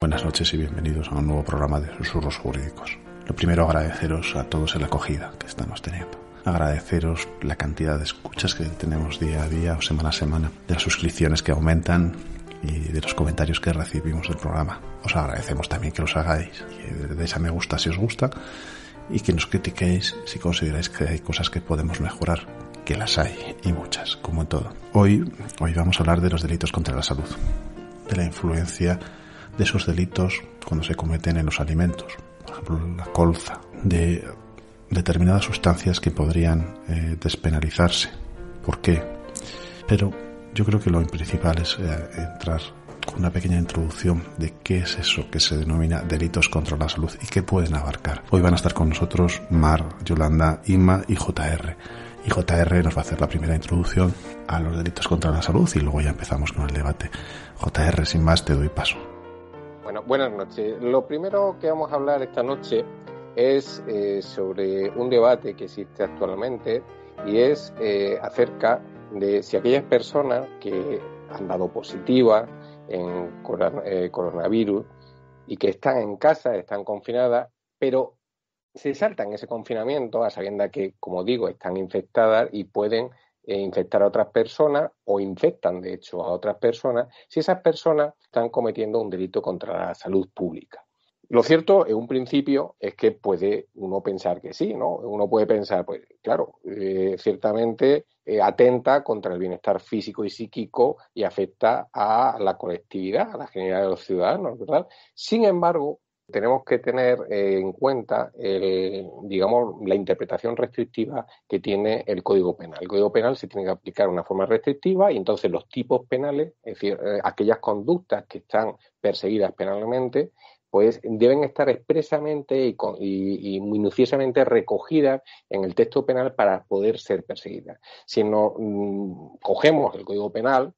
Buenas noches y bienvenidos a un nuevo programa de Susurros Jurídicos. Lo primero, agradeceros a todos en la acogida que estamos teniendo. Agradeceros la cantidad de escuchas que tenemos día a día o semana a semana, de las suscripciones que aumentan y de los comentarios que recibimos del programa. Os agradecemos también que los hagáis, que le deis a me gusta si os gusta y que nos critiquéis si consideráis que hay cosas que podemos mejorar, que las hay y muchas, como en todo. Hoy vamos a hablar de los delitos contra la salud, de la influencia de esos delitos cuando se cometen en los alimentos, por ejemplo la colza, de determinadas sustancias que podrían despenalizarse. ¿Por qué? Pero yo creo que lo principal es entrar con una pequeña introducción de qué es eso que se denomina delitos contra la salud y qué pueden abarcar. Hoy van a estar con nosotros Mar, Yolanda, Inma y JR. Y JR nos va a hacer la primera introducción a los delitos contra la salud y luego ya empezamos con el debate. JR, sin más, te doy paso. Bueno, buenas noches. Lo primero que vamos a hablar esta noche es sobre un debate que existe actualmente y es acerca de si aquellas personas que han dado positiva en coronavirus y que están en casa, están confinadas, pero se saltan ese confinamiento a sabiendas que, como digo, están infectadas y pueden infectar a otras personas o infectan, de hecho, a otras personas, si esas personas están cometiendo un delito contra la salud pública. Lo cierto, en un principio, es que puede uno pensar que sí, ¿no? Uno puede pensar, pues claro, ciertamente atenta contra el bienestar físico y psíquico y afecta a la colectividad, a la generalidad de los ciudadanos, ¿verdad? Sin embargo, tenemos que tener en cuenta, la interpretación restrictiva que tiene el Código Penal. El Código Penal se tiene que aplicar de una forma restrictiva y entonces los tipos penales, es decir, aquellas conductas que están perseguidas penalmente, pues deben estar expresamente y minuciosamente recogidas en el texto penal para poder ser perseguidas. Si no cogemos el Código Penal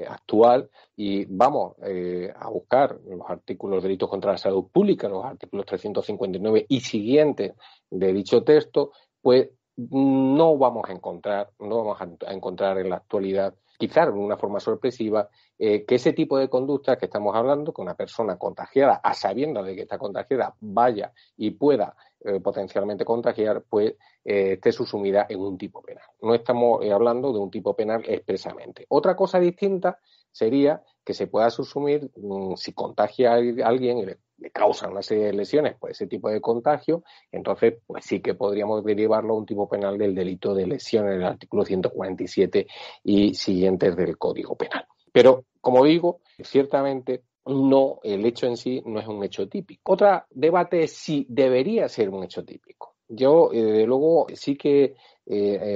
actual y vamos a buscar los artículos de delitos contra la salud pública, los artículos 359 y siguientes de dicho texto, pues no vamos a encontrar en la actualidad, quizás de una forma sorpresiva, que ese tipo de conductas que estamos hablando, que una persona contagiada, a sabiendas de que está contagiada, vaya y pueda potencialmente contagiar, pues esté subsumida en un tipo penal. No estamos hablando de un tipo penal expresamente. Otra cosa distinta sería que se pueda subsumir si contagia a alguien y le causan una serie de lesiones por ese tipo de contagio, entonces pues sí que podríamos derivarlo a un tipo penal del delito de lesión en el artículo 147 y siguientes del Código Penal. Pero, como digo, ciertamente no, el hecho en sí no es un hecho típico. Otro debate es si debería ser un hecho típico. Yo, desde luego, sí que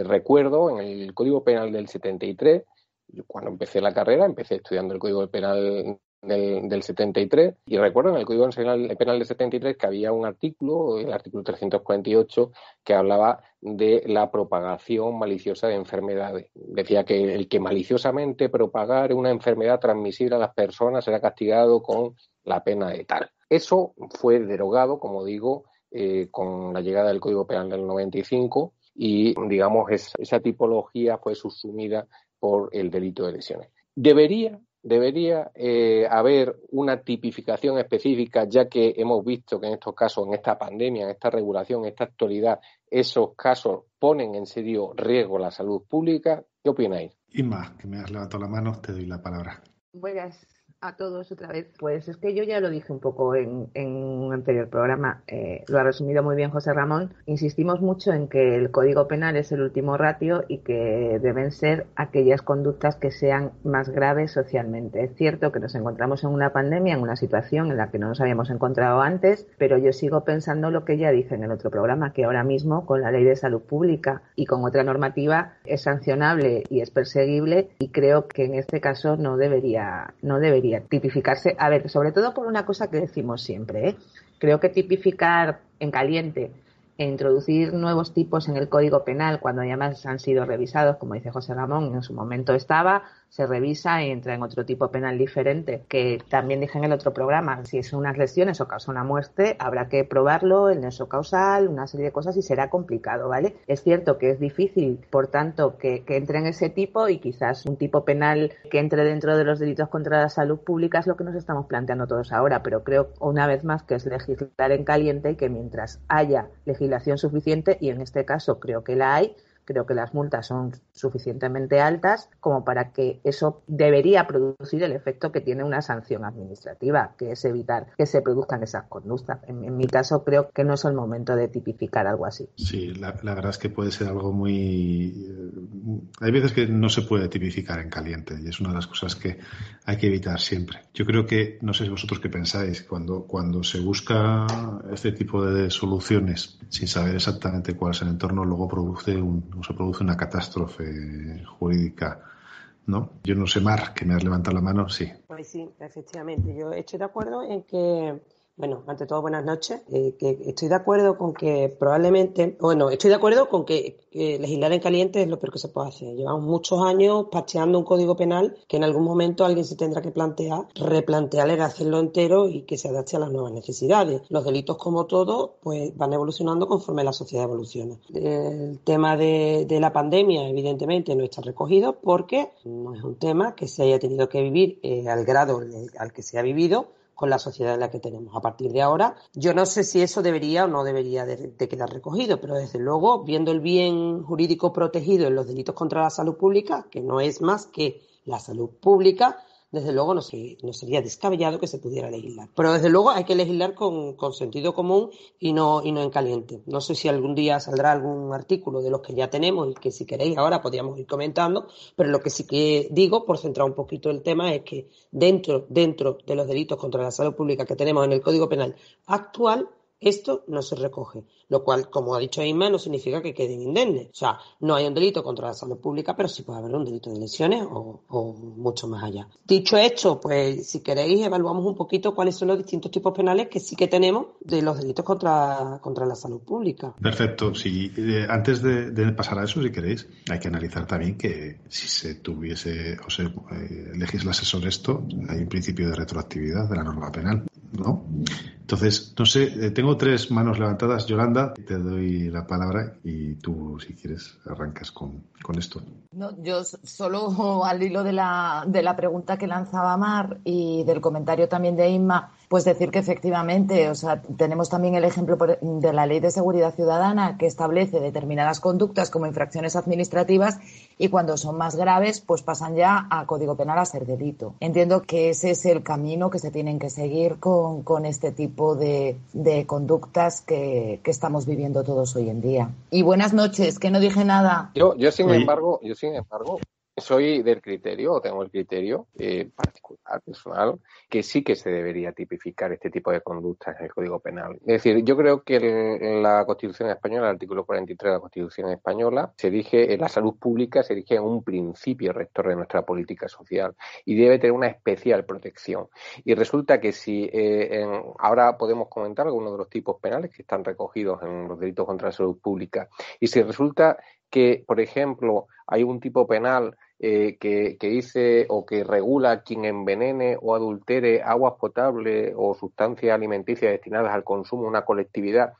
recuerdo en el Código Penal del 73, cuando empecé la carrera, empecé estudiando el Código Penal del 73, y recuerdo en el Código Penal del 73 que había un artículo, el artículo 348, que hablaba de la propagación maliciosa de enfermedades. Decía que el que maliciosamente propagara una enfermedad transmisible a las personas será castigado con la pena de tal. Eso fue derogado, como digo, con la llegada del Código Penal del 95 y, digamos, esa tipología fue subsumida por el delito de lesiones. Debería haber una tipificación específica, ya que hemos visto que en estos casos, en esta pandemia, en esta regulación, en esta actualidad, esos casos ponen en serio riesgo la salud pública. ¿Qué opináis? Inma, que me has levantado la mano, te doy la palabra. Buenas a todos otra vez. Pues es que yo ya lo dije un poco en un anterior programa, lo ha resumido muy bien José Ramón. Insistimos mucho en que el Código Penal es el último ratio y que deben ser aquellas conductas que sean más graves socialmente. Es cierto que nos encontramos en una pandemia, en una situación en la que no nos habíamos encontrado antes, pero yo sigo pensando lo que ya dije en el otro programa, que ahora mismo con la Ley de Salud Pública y con otra normativa es sancionable y es perseguible, y creo que en este caso no debería tipificarse, a ver, sobre todo por una cosa que decimos siempre, creo que tipificar en caliente e introducir nuevos tipos en el Código Penal cuando además han sido revisados, como dice José Ramón, en su momento estaba, se revisa y entra en otro tipo penal diferente, que también dije en el otro programa, si es unas lesiones o causa una muerte, habrá que probarlo, el nexo causal, una serie de cosas y será complicado, ¿vale? Es cierto que es difícil, por tanto, que entre en ese tipo y quizás un tipo penal que entre dentro de los delitos contra la salud pública es lo que nos estamos planteando todos ahora, pero creo una vez más que es legislar en caliente y que mientras haya legislación suficiente, y en este caso creo que la hay, creo que las multas son suficientemente altas como para que eso debería producir el efecto que tiene una sanción administrativa, que es evitar que se produzcan esas conductas. En mi caso creo que no es el momento de tipificar algo así. Sí, la verdad es que puede ser algo muy... hay veces que no se puede tipificar en caliente y es una de las cosas que hay que evitar siempre. Yo creo que, no sé vosotros qué pensáis, cuando se busca este tipo de soluciones sin saber exactamente cuál es el entorno, luego se produce una catástrofe jurídica, ¿no? Yo no sé, Mar, que me has levantado la mano, sí. Pues sí, efectivamente. Yo estoy de acuerdo en que, bueno, ante todo, buenas noches, que estoy de acuerdo con que probablemente, estoy de acuerdo con que legislar en caliente es lo peor que se puede hacer. Llevamos muchos años parcheando un código penal que en algún momento alguien se tendrá que replantear el hacerlo entero y que se adapte a las nuevas necesidades. Los delitos, como todo, pues van evolucionando conforme la sociedad evoluciona. El tema de la pandemia, evidentemente, no está recogido porque no es un tema que se haya tenido que vivir al grado al que se ha vivido con la sociedad en la que tenemos. A partir de ahora, yo no sé si eso debería o no debería de quedar recogido, pero desde luego, viendo el bien jurídico protegido en los delitos contra la salud pública, que no es más que la salud pública, desde luego no sería descabellado que se pudiera legislar. Pero desde luego hay que legislar con sentido común y no en caliente. No sé si algún día saldrá algún artículo de los que ya tenemos y que si queréis ahora podríamos ir comentando, pero lo que sí que digo, por centrar un poquito el tema, es que dentro de los delitos contra la salud pública que tenemos en el Código Penal actual, esto no se recoge, lo cual, como ha dicho Inma, no significa que queden indemnes. O sea, no hay un delito contra la salud pública, pero sí puede haber un delito de lesiones o mucho más allá. Dicho esto, pues si queréis evaluamos un poquito cuáles son los distintos tipos penales que sí que tenemos de los delitos contra la salud pública. Perfecto. Sí, antes de pasar a eso, si queréis, hay que analizar también que si se tuviese o se legislase sobre esto, hay un principio de retroactividad de la norma penal, ¿no? Entonces, no sé, tengo 3 manos levantadas. Yolanda, te doy la palabra y tú, si quieres, arrancas con esto. No, yo solo al hilo de la pregunta que lanzaba Mar y del comentario también de Inma, pues decir que efectivamente, o sea, tenemos también el ejemplo de la Ley de Seguridad Ciudadana que establece determinadas conductas como infracciones administrativas y cuando son más graves, pues pasan ya a Código Penal a ser delito. Entiendo que ese es el camino que se tienen que seguir con este tipo de conductas que estamos viviendo todos hoy en día. Y buenas noches, que no dije nada. Yo sin embargo, soy del criterio, o tengo el criterio particular, personal, que sí que se debería tipificar este tipo de conductas en el Código Penal. Es decir, yo creo que en la Constitución Española, el artículo 43 de la Constitución Española, la salud pública se erige en un principio rector de nuestra política social y debe tener una especial protección. Y resulta que si ahora podemos comentar algunos de los tipos penales que están recogidos en los delitos contra la salud pública, y si resulta que, por ejemplo, hay un tipo penal que dice o que regula quien envenene o adultere aguas potables o sustancias alimenticias destinadas al consumo de una colectividad,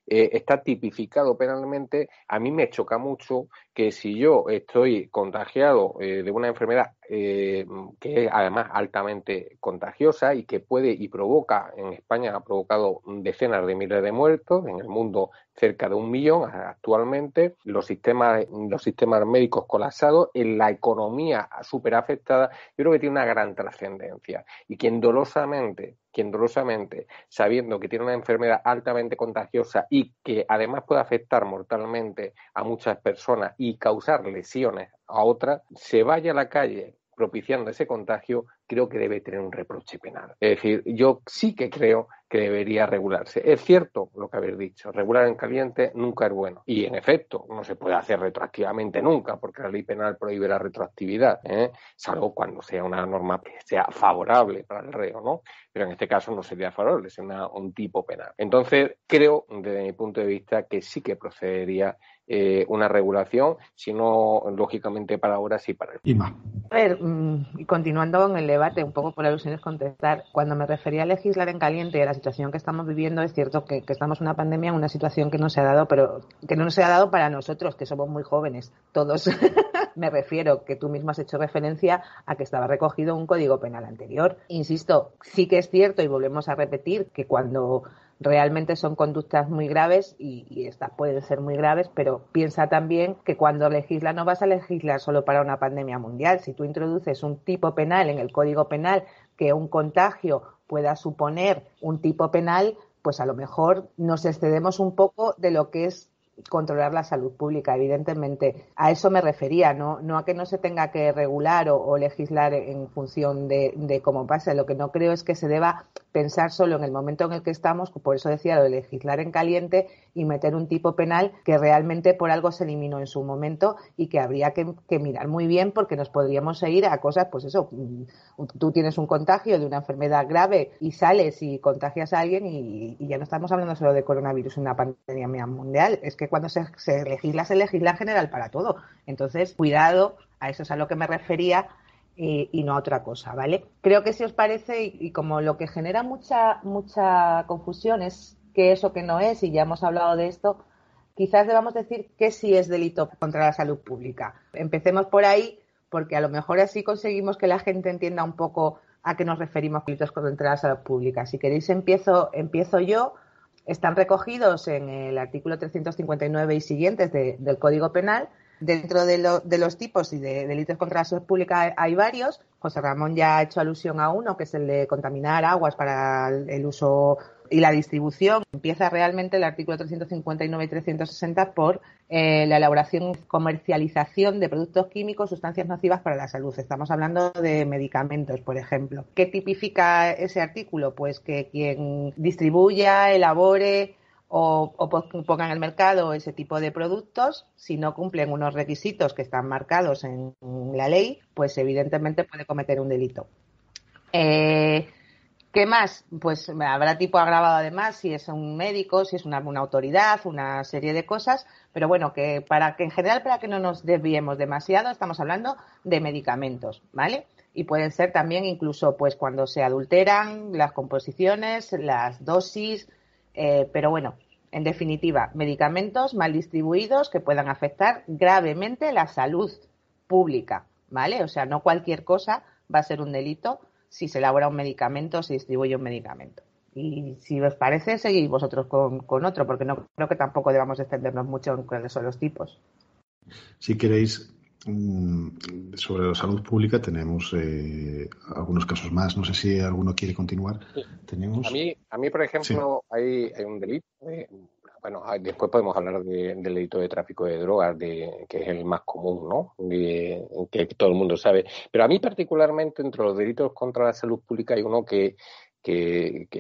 está tipificado penalmente. A mí me choca mucho que si yo estoy contagiado de una enfermedad que es además altamente contagiosa y que puede y provoca, en España ha provocado decenas de miles de muertos, en el mundo cerca de 1 millón actualmente, los sistemas médicos colapsados, en la economía súper afectada, yo creo que tiene una gran trascendencia. Y quien dolosamente, sabiendo que tiene una enfermedad altamente contagiosa y que además puede afectar mortalmente a muchas personas y causar lesiones a otras, se vaya a la calle propiciando ese contagio, creo que debe tener un reproche penal. Es decir, yo sí que creo que debería regularse. Es cierto lo que habéis dicho, regular en caliente nunca es bueno. Y en efecto, no se puede hacer retroactivamente nunca, porque la ley penal prohíbe la retroactividad, salvo cuando sea una norma que sea favorable para el reo, ¿no? Pero en este caso no sería favorable, es un tipo penal. Entonces, creo, desde mi punto de vista, que sí que procedería una regulación, si no, lógicamente, para ahora, sí para el futuro. Inma. A ver, y continuando con el debate, un poco por alusiones contestar, cuando me refería a legislar en caliente y a la situación que estamos viviendo, es cierto que estamos en una pandemia, en una situación que no se ha dado, pero que no se ha dado para nosotros, que somos muy jóvenes, todos. Me refiero que tú mismo has hecho referencia a que estaba recogido un código penal anterior. Insisto, sí que es cierto, y volvemos a repetir, que cuando realmente son conductas muy graves, y estas pueden ser muy graves, pero piensa también que cuando legislas no vas a legislar solo para una pandemia mundial. Si tú introduces un tipo penal en el Código Penal que un contagio pueda suponer un tipo penal, pues a lo mejor nos excedemos un poco de lo que es controlar la salud pública, evidentemente. A eso me refería, no a que no se tenga que regular o legislar en función de cómo pasa. Lo que no creo es que se deba pensar solo en el momento en el que estamos, por eso decía lo de legislar en caliente y meter un tipo penal que realmente por algo se eliminó en su momento y que habría que mirar muy bien, porque nos podríamos ir a cosas, pues eso, tú tienes un contagio de una enfermedad grave y sales y contagias a alguien y ya no estamos hablando solo de coronavirus, una pandemia mundial, es que cuando se legisla general para todo. Entonces, cuidado, a eso es a lo que me refería y no a otra cosa, ¿vale? Creo que si os parece, y como lo que genera mucha confusión es qué es o qué no es, y ya hemos hablado de esto, quizás debamos decir que sí es delito contra la salud pública. Empecemos por ahí, porque a lo mejor así conseguimos que la gente entienda un poco a qué nos referimos con delitos contra la salud pública. Si queréis empiezo yo. Están recogidos en el artículo 359 y siguientes del Código Penal. Dentro de los tipos y de delitos contra la salud pública hay varios. José Ramón ya ha hecho alusión a uno, que es el de contaminar aguas para el uso y la distribución. Empieza realmente el artículo 359 y 360 por la elaboración y comercialización de productos químicos, sustancias nocivas para la salud. Estamos hablando de medicamentos, por ejemplo. ¿Qué tipifica ese artículo? Pues que quien distribuya, elabore o ponga en el mercado ese tipo de productos, si no cumplen unos requisitos que están marcados en la ley, pues evidentemente puede cometer un delito. ¿Qué más? Pues habrá tipo agravado además si es un médico, si es una autoridad, una serie de cosas, pero bueno, que en general, para que no nos desviemos demasiado, estamos hablando de medicamentos, ¿vale? Y pueden ser también incluso pues cuando se adulteran las composiciones, las dosis, pero bueno, en definitiva, medicamentos mal distribuidos que puedan afectar gravemente la salud pública, ¿vale? O sea, no cualquier cosa va a ser un delito si se elabora un medicamento, se distribuye un medicamento. Y si os parece, seguid vosotros con otro, porque no creo que tampoco debamos extendernos mucho en cuáles son los tipos. Si queréis, sobre la salud pública tenemos algunos casos más. No sé si alguno quiere continuar. Sí. Tenemos... A mí, por ejemplo, sí. hay un delito. Después podemos hablar del delito de tráfico de drogas, que es el más común, ¿no? Que todo el mundo sabe. Pero a mí particularmente, entre los delitos contra la salud pública, hay uno que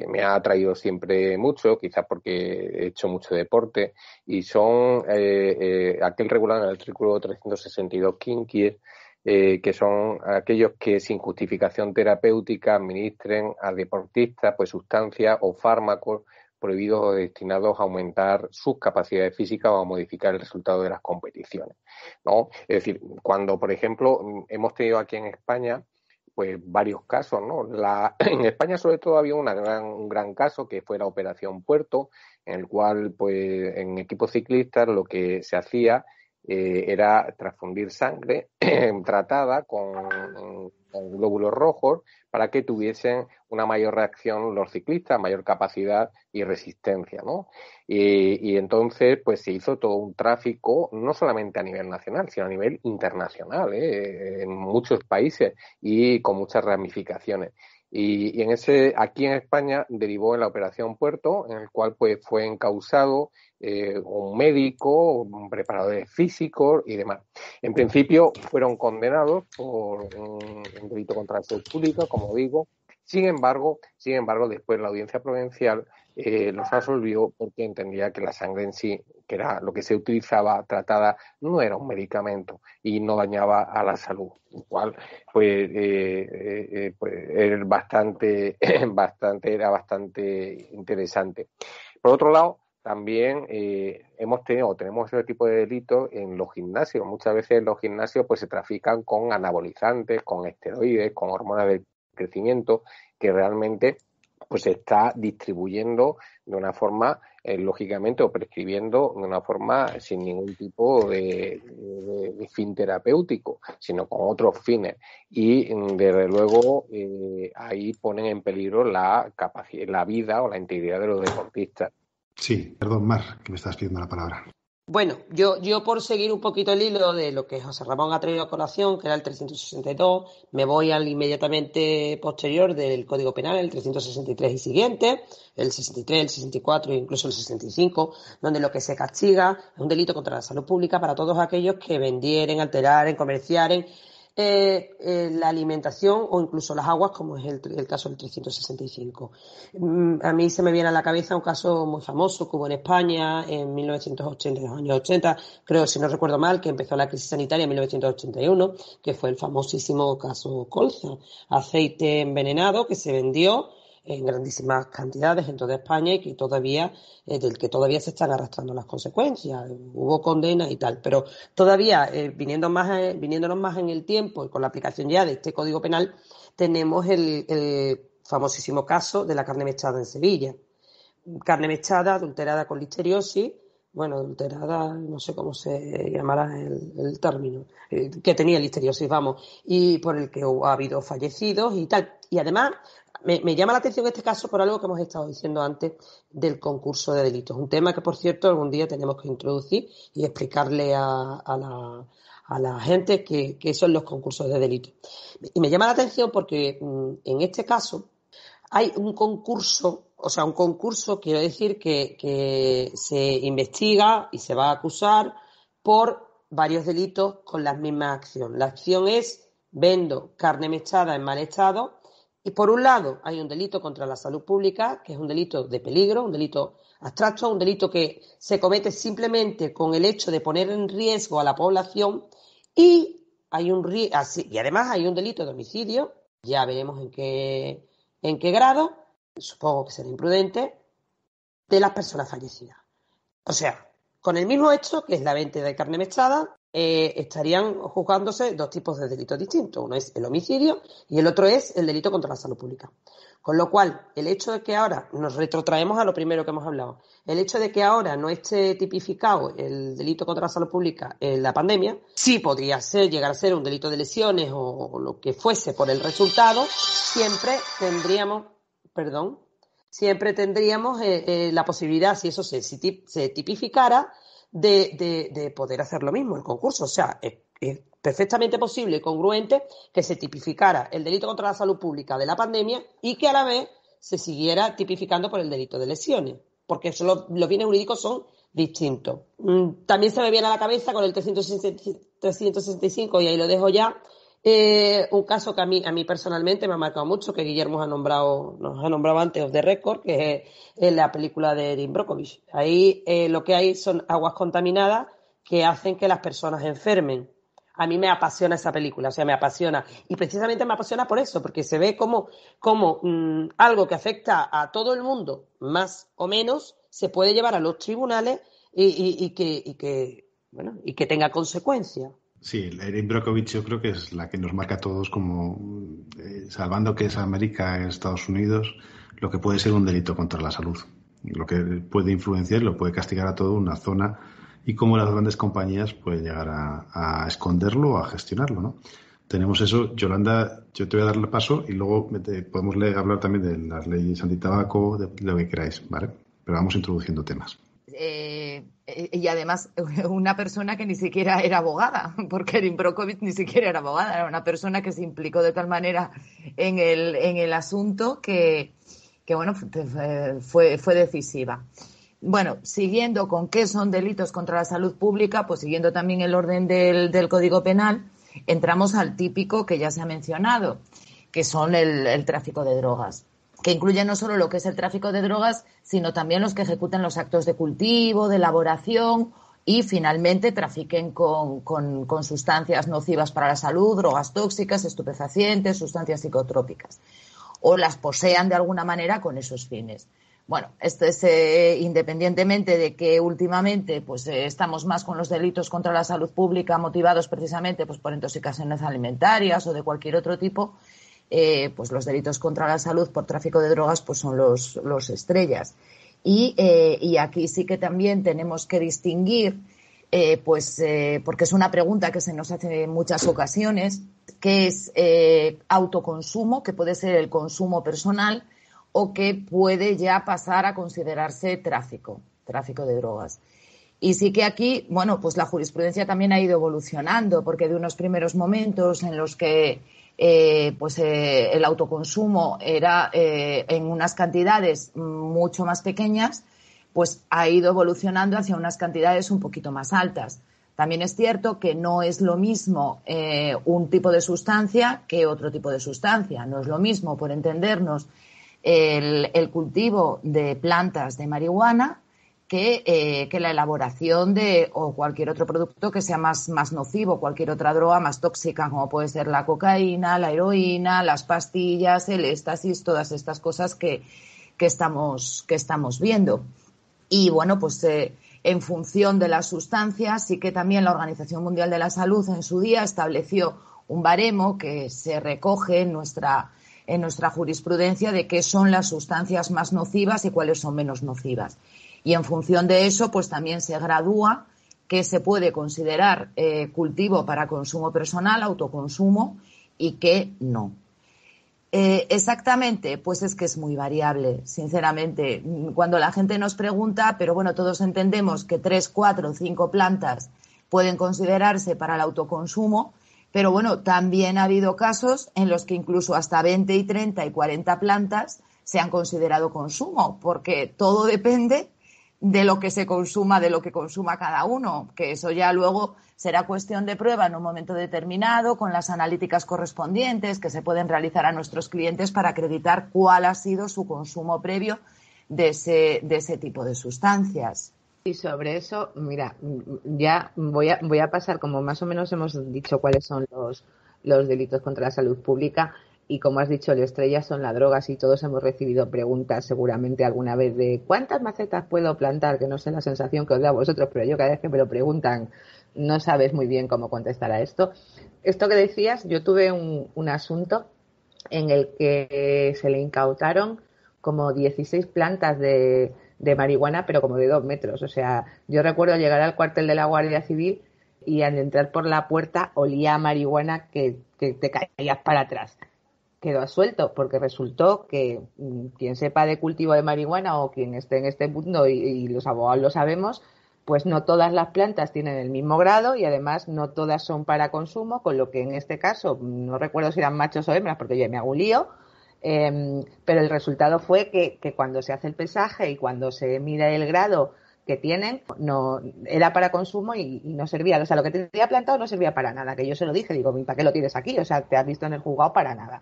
me ha atraído siempre mucho, quizás porque he hecho mucho deporte, y son aquel regulado en el artículo 362 quinquies, que son aquellos que sin justificación terapéutica administren a deportistas pues sustancias o fármacos prohibidos o destinados a aumentar sus capacidades físicas o a modificar el resultado de las competiciones, ¿no? Es decir, cuando, por ejemplo, hemos tenido aquí en España pues varios casos, ¿no? En España sobre todo había un gran caso que fue la Operación Puerto, en el cual pues en equipos ciclistas lo que se hacía era transfundir sangre tratada con glóbulos rojos para que tuviesen una mayor reacción los ciclistas, mayor capacidad y resistencia, ¿no? Y entonces pues se hizo todo un tráfico, no solamente a nivel nacional, sino a nivel internacional, en muchos países y con muchas ramificaciones. Y aquí en España derivó en la Operación Puerto, en el cual pues fue encausado un médico, un preparador físico y demás. En principio fueron condenados por un delito contra la salud pública, como digo, Sin embargo, después la Audiencia Provincial los absolvió porque entendía que la sangre en sí, que era lo que se utilizaba tratada, no era un medicamento y no dañaba a la salud, lo cual pues era bastante interesante. Por otro lado, también tenemos ese tipo de delitos en los gimnasios. Muchas veces en los gimnasios pues se trafican con anabolizantes, con esteroides, con hormonas de crecimiento, que realmente pues se está distribuyendo de una forma, lógicamente, o prescribiendo de una forma sin ningún tipo de fin terapéutico, sino con otros fines. Y, desde luego, ahí ponen en peligro la vida o la integridad de los deportistas. Sí, perdón, Mar, que me estás pidiendo la palabra. Bueno, yo por seguir un poquito el hilo de lo que José Ramón ha traído a colación, que era el 362, me voy al inmediatamente posterior del Código Penal, el 363 y siguiente, el 63, el 64 e incluso el 65, donde lo que se castiga es un delito contra la salud pública para todos aquellos que vendieren, alteraren, comerciaren la alimentación o incluso las aguas, como es el caso del 365. A mí se me viene a la cabeza un caso muy famoso que hubo en España en 1980, en los años 80, creo, si no recuerdo mal, que empezó la crisis sanitaria en 1981, que fue el famosísimo caso Colza, aceite envenenado que se vendió en grandísimas cantidades en toda España y que todavía, del que todavía se están arrastrando las consecuencias. Hubo condenas y tal, pero todavía, viniéndonos más en el tiempo y con la aplicación ya de este Código Penal, tenemos el famosísimo caso de la carne mechada en Sevilla. Carne mechada, adulterada con listeriosis, bueno, adulterada, no sé cómo se llamará el término, que tenía listeriosis, vamos, y por el que ha habido fallecidos y tal. Y además, me llama la atención este caso por algo que hemos estado diciendo antes del concurso de delitos. Un tema que, por cierto, algún día tenemos que introducir y explicarle a la gente qué son los concursos de delitos. Y me llama la atención porque en este caso hay un concurso, quiero decir que se investiga y se va a acusar por varios delitos con la misma acción. La acción es: vendo carne mechada en mal estado. Y por un lado hay un delito contra la salud pública, que es un delito de peligro, un delito abstracto, un delito que se comete simplemente con el hecho de poner en riesgo a la población, y además hay un delito de homicidio, ya veremos en qué grado, supongo que será imprudente, de las personas fallecidas. O sea, con el mismo hecho, que es la venta de carne mechada, estarían juzgándose dos tipos de delitos distintos. Uno es el homicidio y el otro es el delito contra la salud pública. Con lo cual, el hecho de que ahora nos retrotraemos a lo primero que hemos hablado, el hecho de que ahora no esté tipificado el delito contra la salud pública en la pandemia, sí podría llegar a ser un delito de lesiones o lo que fuese por el resultado, siempre tendríamos la posibilidad, si eso se tipificara, de poder hacer lo mismo, el concurso. O sea, es perfectamente posible y congruente que se tipificara el delito contra la salud pública de la pandemia y que a la vez se siguiera tipificando por el delito de lesiones, porque eso los bienes jurídicos son distintos. También se me viene a la cabeza con el 365, y ahí lo dejo ya, un caso que a mí personalmente me ha marcado mucho, que Guillermo nos ha nombrado antes, Off the Record, que es la película de Erin Brockovich. Ahí lo que hay son aguas contaminadas que hacen que las personas enfermen. A mí me apasiona esa película, o sea, me apasiona. Y precisamente me apasiona por eso, porque se ve como algo que afecta a todo el mundo, más o menos, se puede llevar a los tribunales y que tenga consecuencias. Sí, Erin Brockovich yo creo que es la que nos marca a todos como, salvando que es América, Estados Unidos, lo que puede ser un delito contra la salud. Lo que puede influenciar, lo puede castigar a toda una zona, y cómo las grandes compañías pueden llegar a esconderlo o a gestionarlo, ¿no? Tenemos eso. Yolanda, yo te voy a dar el paso y luego podemos hablar también de las leyes antitabaco, de lo que queráis, ¿vale? Pero vamos introduciendo temas. Y además una persona que ni siquiera era abogada, porque Erin Brockovich ni siquiera era abogada, era una persona que se implicó de tal manera en el asunto que bueno, fue decisiva. Bueno, siguiendo con qué son delitos contra la salud pública, pues siguiendo también el orden del Código Penal, entramos al típico que ya se ha mencionado, que son el tráfico de drogas, que incluye no solo lo que es el tráfico de drogas, sino también los que ejecutan los actos de cultivo, de elaboración y finalmente trafiquen con sustancias nocivas para la salud, drogas tóxicas, estupefacientes, sustancias psicotrópicas, o las posean de alguna manera con esos fines. Bueno, esto es independientemente de que últimamente pues estamos más con los delitos contra la salud pública motivados precisamente pues por intoxicaciones alimentarias o de cualquier otro tipo, pues los delitos contra la salud por tráfico de drogas pues son los estrellas. Y aquí sí que también tenemos que distinguir, porque es una pregunta que se nos hace en muchas ocasiones, que es autoconsumo, que puede ser el consumo personal, o que puede ya pasar a considerarse tráfico de drogas. Y sí que aquí, bueno, pues la jurisprudencia también ha ido evolucionando, porque de unos primeros momentos en los que el autoconsumo era en unas cantidades mucho más pequeñas, pues ha ido evolucionando hacia unas cantidades un poquito más altas. También es cierto que no es lo mismo un tipo de sustancia que otro tipo de sustancia. No es lo mismo, por entendernos, el cultivo de plantas de marihuana que la elaboración de o cualquier otro producto que sea más nocivo, cualquier otra droga más tóxica, como puede ser la cocaína, la heroína, las pastillas, el éxtasis, todas estas cosas que estamos viendo. Y bueno, pues en función de las sustancias, sí que también la Organización Mundial de la Salud en su día estableció un baremo que se recoge en nuestra jurisprudencia de qué son las sustancias más nocivas y cuáles son menos nocivas. Y en función de eso, pues también se gradúa qué se puede considerar cultivo para consumo personal, autoconsumo, y qué no. Exactamente, pues es que es muy variable, sinceramente. Cuando la gente nos pregunta, pero bueno, todos entendemos que 3, 4, 5 plantas pueden considerarse para el autoconsumo, pero bueno, también ha habido casos en los que incluso hasta 20 y 30 y 40 plantas se han considerado consumo, porque todo depende de lo que se consuma, de lo que consuma cada uno, que eso ya luego será cuestión de prueba en un momento determinado, con las analíticas correspondientes que se pueden realizar a nuestros clientes para acreditar cuál ha sido su consumo previo de ese tipo de sustancias. Y sobre eso, mira, ya voy a pasar, como más o menos hemos dicho cuáles son los delitos contra la salud pública, y como has dicho, la estrella son las drogas, y todos hemos recibido preguntas seguramente alguna vez de ¿cuántas macetas puedo plantar? Que no sé la sensación que os da a vosotros, pero yo cada vez que me lo preguntan no sabes muy bien cómo contestar a esto. Esto que decías, yo tuve un asunto en el que se le incautaron como 16 plantas de marihuana, pero como de 2 metros. O sea, yo recuerdo llegar al cuartel de la Guardia Civil y al entrar por la puerta olía a marihuana que te caías para atrás. Quedó absuelto porque resultó que quien sepa de cultivo de marihuana o quien esté en este mundo y los abogados lo sabemos, pues no todas las plantas tienen el mismo grado y además no todas son para consumo, con lo que en este caso no recuerdo si eran machos o hembras porque yo me hago un lío, pero el resultado fue que cuando se hace el pesaje y cuando se mide el grado que tienen, no era para consumo y no servía. O sea, lo que tenía plantado no servía para nada, que yo se lo dije, digo, ¿para qué lo tienes aquí? O sea, te has visto en el juzgado para nada.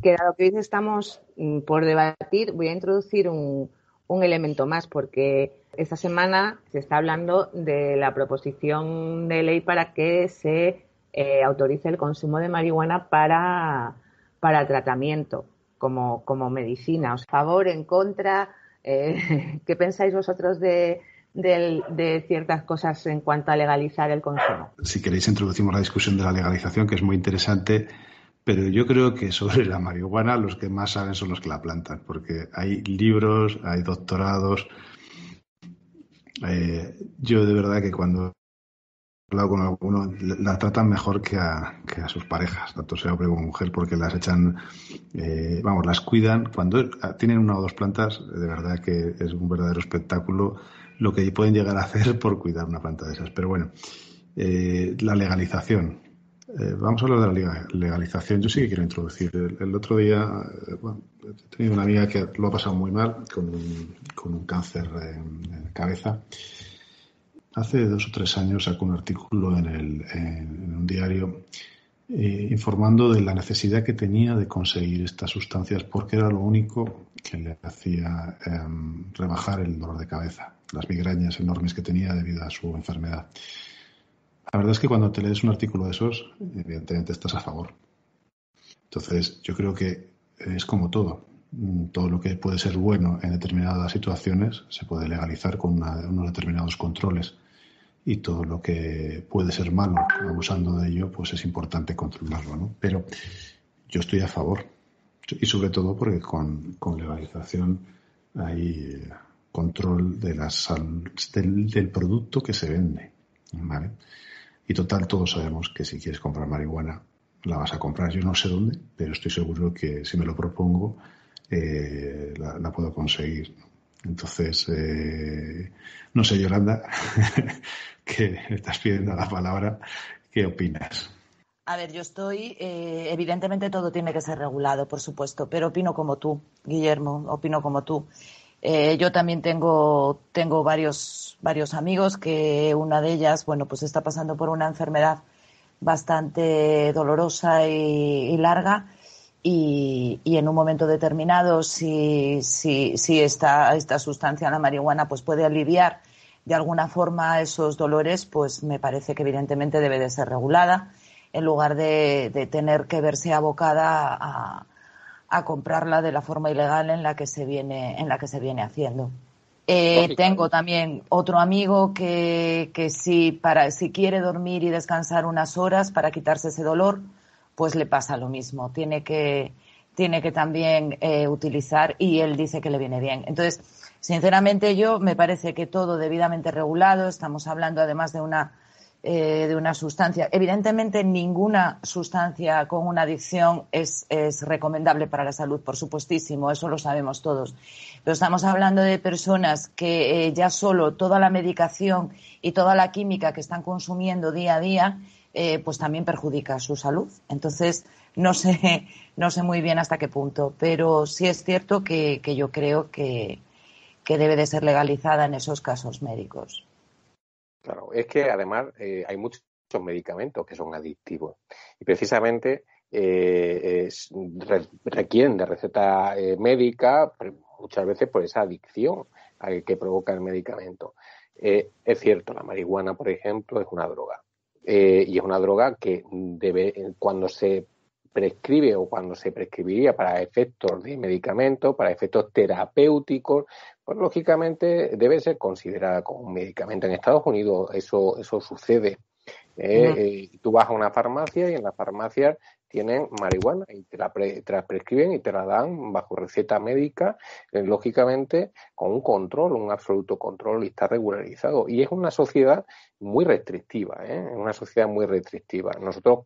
Que dado que hoy estamos por debatir, voy a introducir un elemento más, porque esta semana se está hablando de la proposición de ley para que se autorice el consumo de marihuana para tratamiento, como medicina. ¿Os favor, en contra? ¿Qué pensáis vosotros de ciertas cosas en cuanto a legalizar el consumo? Si queréis, introducimos la discusión de la legalización, que es muy interesante, pero yo creo que sobre la marihuana los que más saben son los que la plantan, porque hay libros, hay doctorados. Yo de verdad que cuando he hablado con alguno, la tratan mejor que a sus parejas, tanto sea hombre como mujer, porque las echan, las cuidan. Cuando tienen 1 o 2 plantas, de verdad que es un verdadero espectáculo lo que pueden llegar a hacer por cuidar una planta de esas. Pero bueno, la legalización. Vamos a hablar de la legalización. Yo sí que quiero introducir. El otro día he tenido una amiga que lo ha pasado muy mal con un cáncer en cabeza. Hace 2 o 3 años sacó un artículo en un diario informando de la necesidad que tenía de conseguir estas sustancias porque era lo único que le hacía rebajar el dolor de cabeza, las migrañas enormes que tenía debido a su enfermedad. La verdad es que cuando te lees un artículo de esos, evidentemente estás a favor. Entonces, yo creo que es como todo. Todo lo que puede ser bueno en determinadas situaciones se puede legalizar con unos determinados controles. Y todo lo que puede ser malo, abusando de ello, pues es importante controlarlo, ¿no? Pero yo estoy a favor. Y sobre todo porque con legalización hay control de la salud del producto que se vende, ¿vale? Y total, todos sabemos que si quieres comprar marihuana, la vas a comprar. Yo no sé dónde, pero estoy seguro que si me lo propongo, la puedo conseguir. Entonces, no sé, Yolanda, que me estás pidiendo la palabra, ¿qué opinas? A ver, yo estoy, evidentemente todo tiene que ser regulado, por supuesto, pero opino como tú, Guillermo, opino como tú. Yo también tengo varios amigos que una de ellas, bueno, pues está pasando por una enfermedad bastante dolorosa y larga y en un momento determinado si esta sustancia, la marihuana, pues puede aliviar de alguna forma esos dolores, pues me parece que evidentemente debe de ser regulada en lugar de tener que verse abocada a comprarla de la forma ilegal en la que se viene haciendo. Tengo también otro amigo que si quiere dormir y descansar unas horas para quitarse ese dolor, pues le pasa lo mismo. Tiene que también utilizar, y él dice que le viene bien. Entonces, sinceramente, yo me parece que todo debidamente regulado. Estamos hablando además de una sustancia. Evidentemente, ninguna sustancia con una adicción es recomendable para la salud, por supuestísimo, eso lo sabemos todos. Pero estamos hablando de personas que ya solo toda la medicación y toda la química que están consumiendo día a día, pues también perjudica su salud. Entonces, no sé muy bien hasta qué punto, pero sí es cierto que yo creo que debe de ser legalizada en esos casos médicos. Claro, es que además hay muchos medicamentos que son adictivos y precisamente requieren de receta médica muchas veces por esa adicción que provoca el medicamento. Es cierto, la marihuana, por ejemplo, es una droga y es una droga que cuando se prescribe o cuando se prescribiría para efectos de medicamento, para efectos terapéuticos, pues lógicamente debe ser considerada como un medicamento. En Estados Unidos eso sucede. Tú vas a una farmacia y en la farmacia tienen marihuana y te la prescriben y te la dan bajo receta médica, lógicamente con un control, un absoluto control, y está regularizado. Y es una sociedad muy restrictiva, es una sociedad muy restrictiva. Nosotros,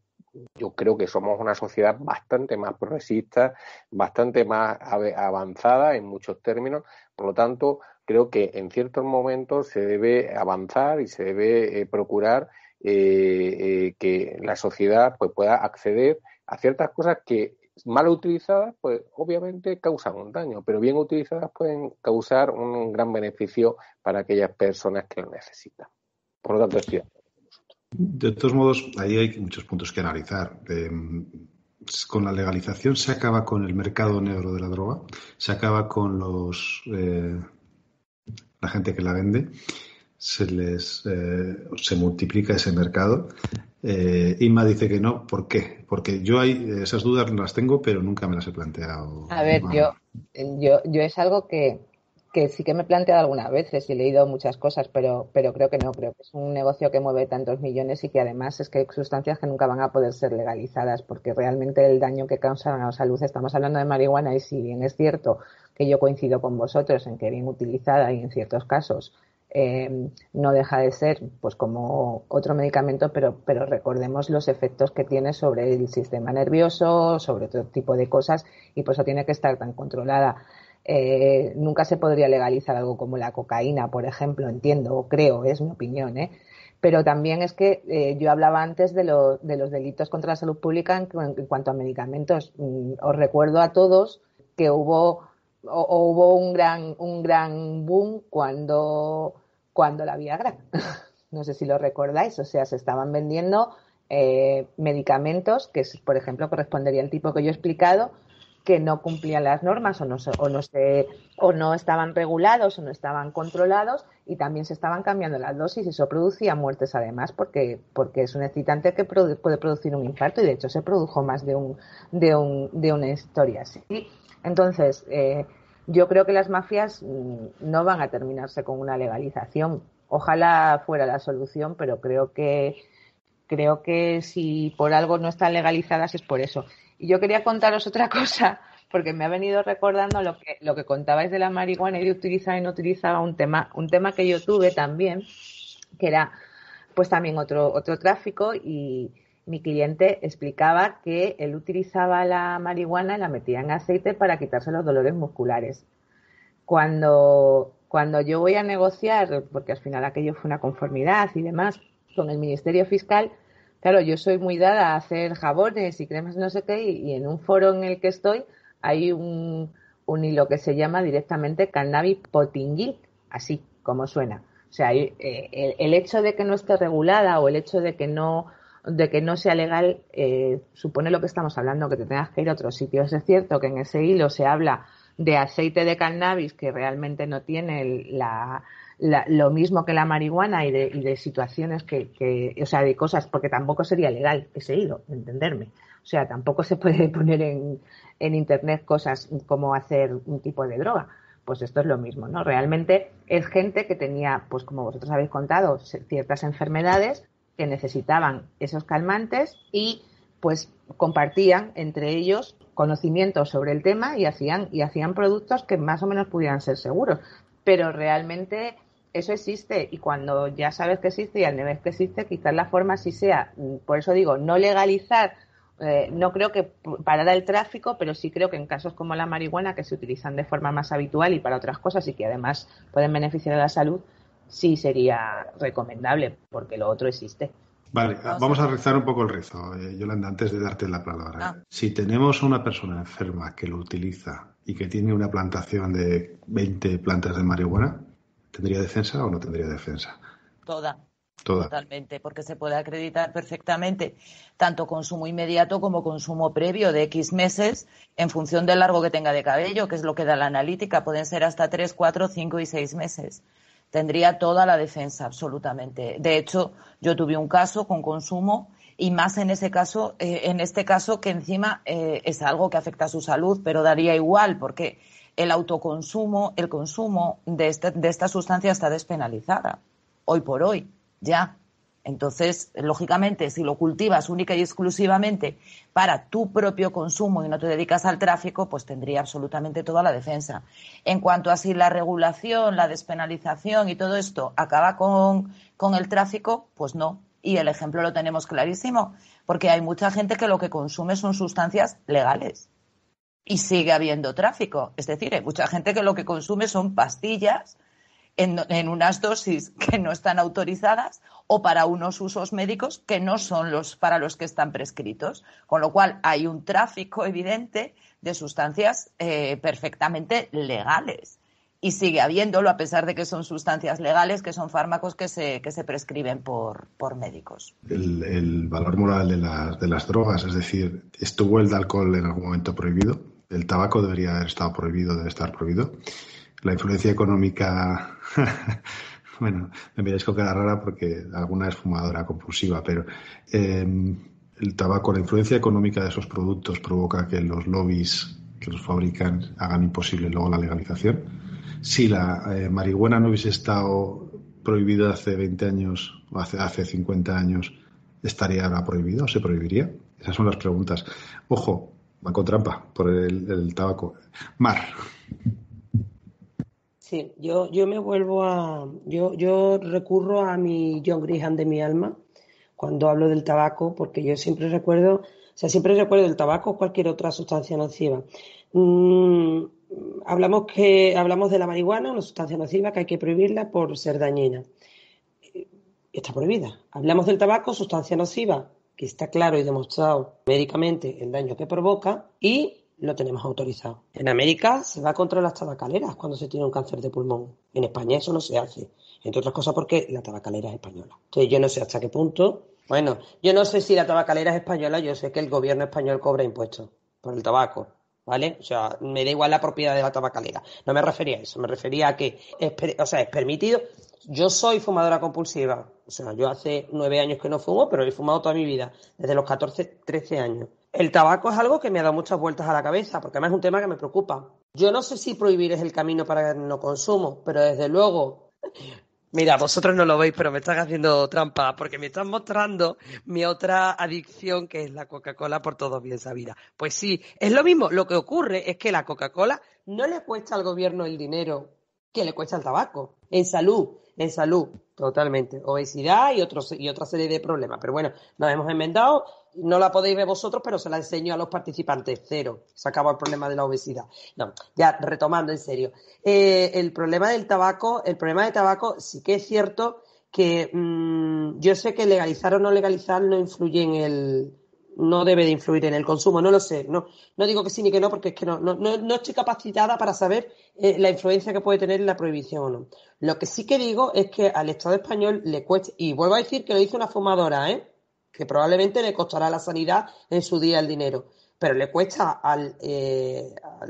yo creo que somos una sociedad bastante más progresista, bastante más avanzada en muchos términos. Por lo tanto, creo que en ciertos momentos se debe avanzar y se debe procurar que la sociedad pues pueda acceder a ciertas cosas que mal utilizadas pues obviamente causan un daño, pero bien utilizadas pueden causar un gran beneficio para aquellas personas que lo necesitan. Por lo tanto, estoy De todos modos, ahí hay muchos puntos que analizar. Con la legalización se acaba con el mercado negro de la droga, se acaba con la gente que la vende, se multiplica ese mercado. Inma dice que no. ¿Por qué? Porque yo esas dudas las tengo, pero nunca me las he planteado. A ver, yo es algo que sí que me he planteado algunas veces y he leído muchas cosas, pero creo que no, creo que es un negocio que mueve tantos millones y que además es que hay sustancias que nunca van a poder ser legalizadas porque realmente el daño que causan a la salud, estamos hablando de marihuana y si bien es cierto que yo coincido con vosotros en que bien utilizada y en ciertos casos no deja de ser pues como otro medicamento, pero recordemos los efectos que tiene sobre el sistema nervioso, sobre otro tipo de cosas y por eso tiene que estar tan controlada. Nunca se podría legalizar algo como la cocaína, por ejemplo, entiendo o creo, es mi opinión, pero también es que yo hablaba antes de los delitos contra la salud pública en cuanto a medicamentos. Os recuerdo a todos que hubo un gran boom cuando la Viagra. No sé si lo recordáis, o sea, se estaban vendiendo medicamentos que, por ejemplo, correspondería al tipo que yo he explicado, que no cumplían las normas o no estaban regulados o no estaban controlados, y también se estaban cambiando las dosis, y eso producía muertes además, porque es un excitante que puede producir un infarto, y de hecho se produjo más de una historia así. Entonces, yo creo que las mafias no van a terminarse con una legalización. Ojalá fuera la solución, pero creo que si por algo no están legalizadas es por eso. Y yo quería contaros otra cosa, porque me ha venido recordando lo que contabais de la marihuana y de utilizar y no utilizar, un tema que yo tuve también, que era pues también otro tráfico, y mi cliente explicaba que él utilizaba la marihuana y la metía en aceite para quitarse los dolores musculares. Cuando yo voy a negociar, porque al final aquello fue una conformidad y demás, con el Ministerio Fiscal, claro, yo soy muy dada a hacer jabones y cremas no sé qué, y en un foro en el que estoy hay un hilo que se llama directamente cannabis potting, así como suena. O sea, el hecho de que no esté regulada, o el hecho de que no sea legal, supone lo que estamos hablando, que te tengas que ir a otros sitios. Es cierto que en ese hilo se habla de aceite de cannabis, que realmente no tiene lo mismo que la marihuana, y de situaciones o sea, de cosas, porque tampoco sería legal ese hilo, entenderme. O sea, tampoco se puede poner en internet cosas como hacer un tipo de droga. Pues esto es lo mismo, ¿no? Realmente es gente que tenía, pues como vosotros habéis contado, ciertas enfermedades que necesitaban esos calmantes, y pues compartían entre ellos conocimientos sobre el tema, y hacían productos que más o menos pudieran ser seguros. Pero realmente eso existe, y cuando ya sabes que existe y al nivel que existe, quizás la forma sí sea, por eso digo, no legalizar. No creo que parara el tráfico, pero sí creo que en casos como la marihuana, que se utilizan de forma más habitual y para otras cosas, y que además pueden beneficiar a la salud, sí sería recomendable, porque lo otro existe. Vale, vamos a rezar un poco el rezo, Yolanda, antes de darte la palabra. Si tenemos a una persona enferma que lo utiliza y que tiene una plantación de 20 plantas de marihuana, ¿tendría defensa o no tendría defensa? Toda. Totalmente, porque se puede acreditar perfectamente tanto consumo inmediato como consumo previo de X meses, en función del largo que tenga de cabello, que es lo que da la analítica. Pueden ser hasta 3, 4, 5 y 6 meses. Tendría toda la defensa, absolutamente. De hecho, yo tuve un caso con consumo, y más en este caso que encima es algo que afecta a su salud, pero daría igual, porque el autoconsumo, el consumo de esta sustancia está despenalizada, hoy por hoy. Ya. Entonces, lógicamente, si lo cultivas única y exclusivamente para tu propio consumo y no te dedicas al tráfico, pues tendría absolutamente toda la defensa. En cuanto a si la regulación, la despenalización y todo esto acaba con el tráfico, pues no. Y el ejemplo lo tenemos clarísimo, porque hay mucha gente que lo que consume son sustancias legales y sigue habiendo tráfico. Es decir, hay mucha gente que lo que consume son pastillas en unas dosis que no están autorizadas, o para unos usos médicos que no son para los que están prescritos. Con lo cual hay un tráfico evidente de sustancias perfectamente legales. Y sigue habiéndolo, a pesar de que son sustancias legales, que son fármacos que se prescriben por médicos. El valor moral de las drogas, es decir, ¿estuvo el alcohol en algún momento prohibido? ¿El tabaco debería haber estado prohibido, debe estar prohibido? La influencia económica, bueno, me miráis con cara rara porque alguna es fumadora compulsiva, pero el tabaco, la influencia económica de esos productos provoca que los lobbies que los fabrican hagan imposible luego la legalización. Si la marihuana no hubiese estado prohibida hace 20 años o hace 50 años, ¿estaría ahora prohibida o se prohibiría? Esas son las preguntas. Ojo, va con trampa por el tabaco. Mar. Sí, yo recurro a mi John Grisham de mi alma cuando hablo del tabaco, porque yo siempre recuerdo el tabaco o cualquier otra sustancia nociva. Hablamos de la marihuana, una sustancia nociva que hay que prohibirla por ser dañina. Está prohibida. Hablamos del tabaco, sustancia nociva, que está claro y demostrado médicamente el daño que provoca, y lo tenemos autorizado. En América se va contra las tabacaleras cuando se tiene un cáncer de pulmón. En España eso no se hace, entre otras cosas porque la tabacalera es española. Entonces yo no sé hasta qué punto. Bueno, yo no sé si la tabacalera es española, yo sé que el gobierno español cobra impuestos por el tabaco, ¿vale? O sea, me da igual la propiedad de la tabacalera. No me refería a eso, me refería a que es permitido. Yo soy fumadora compulsiva, o sea, yo hace 9 años que no fumo, pero he fumado toda mi vida, desde los 14, 13 años. El tabaco es algo que me ha dado muchas vueltas a la cabeza, porque además es un tema que me preocupa. Yo no sé si prohibir es el camino para el no consumo, pero desde luego... Mira, vosotros no lo veis, pero me están haciendo trampa, porque me están mostrando mi otra adicción, que es la Coca-Cola, por todo bien sabida. Pues sí, es lo mismo. Lo que ocurre es que la Coca-Cola no le cuesta al gobierno el dinero que le cuesta el tabaco. En salud, totalmente. Obesidad y otra serie de problemas. Pero bueno, nos hemos enmendado. No la podéis ver vosotros, pero se la enseño a los participantes. 0. Se acabó el problema de la obesidad. No, ya retomando en serio. El problema de tabaco sí que es cierto que yo sé que legalizar o no legalizar no influye no debe de influir en el consumo, no lo sé. No digo que sí ni que no, porque es que no estoy capacitada para saber la influencia que puede tener la prohibición o no. Lo que sí que digo es que al Estado español le cuesta, y vuelvo a decir que lo dice una fumadora, que probablemente le costará a la sanidad en su día el dinero, pero le cuesta al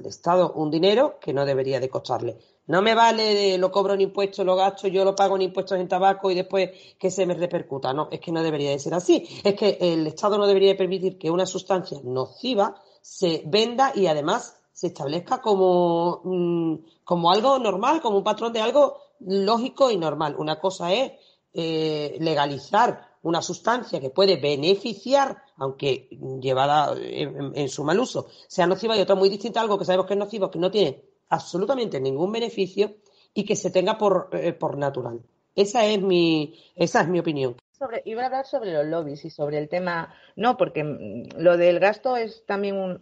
Estado un dinero que no debería de costarle. No me vale lo cobro en impuestos, lo gasto, yo lo pago en impuestos en tabaco y después que se me repercuta. No, es que no debería de ser así. Es que el Estado no debería de permitir que una sustancia nociva se venda y además se establezca como algo normal, como un patrón de algo lógico y normal. Una cosa es legalizar una sustancia que puede beneficiar, aunque llevada en su mal uso, sea nociva, y otra muy distinta, algo que sabemos que es nocivo, que no tiene absolutamente ningún beneficio y que se tenga por natural. Esa es mi opinión. Iba a hablar sobre los lobbies y sobre el tema, no, porque lo del gasto es también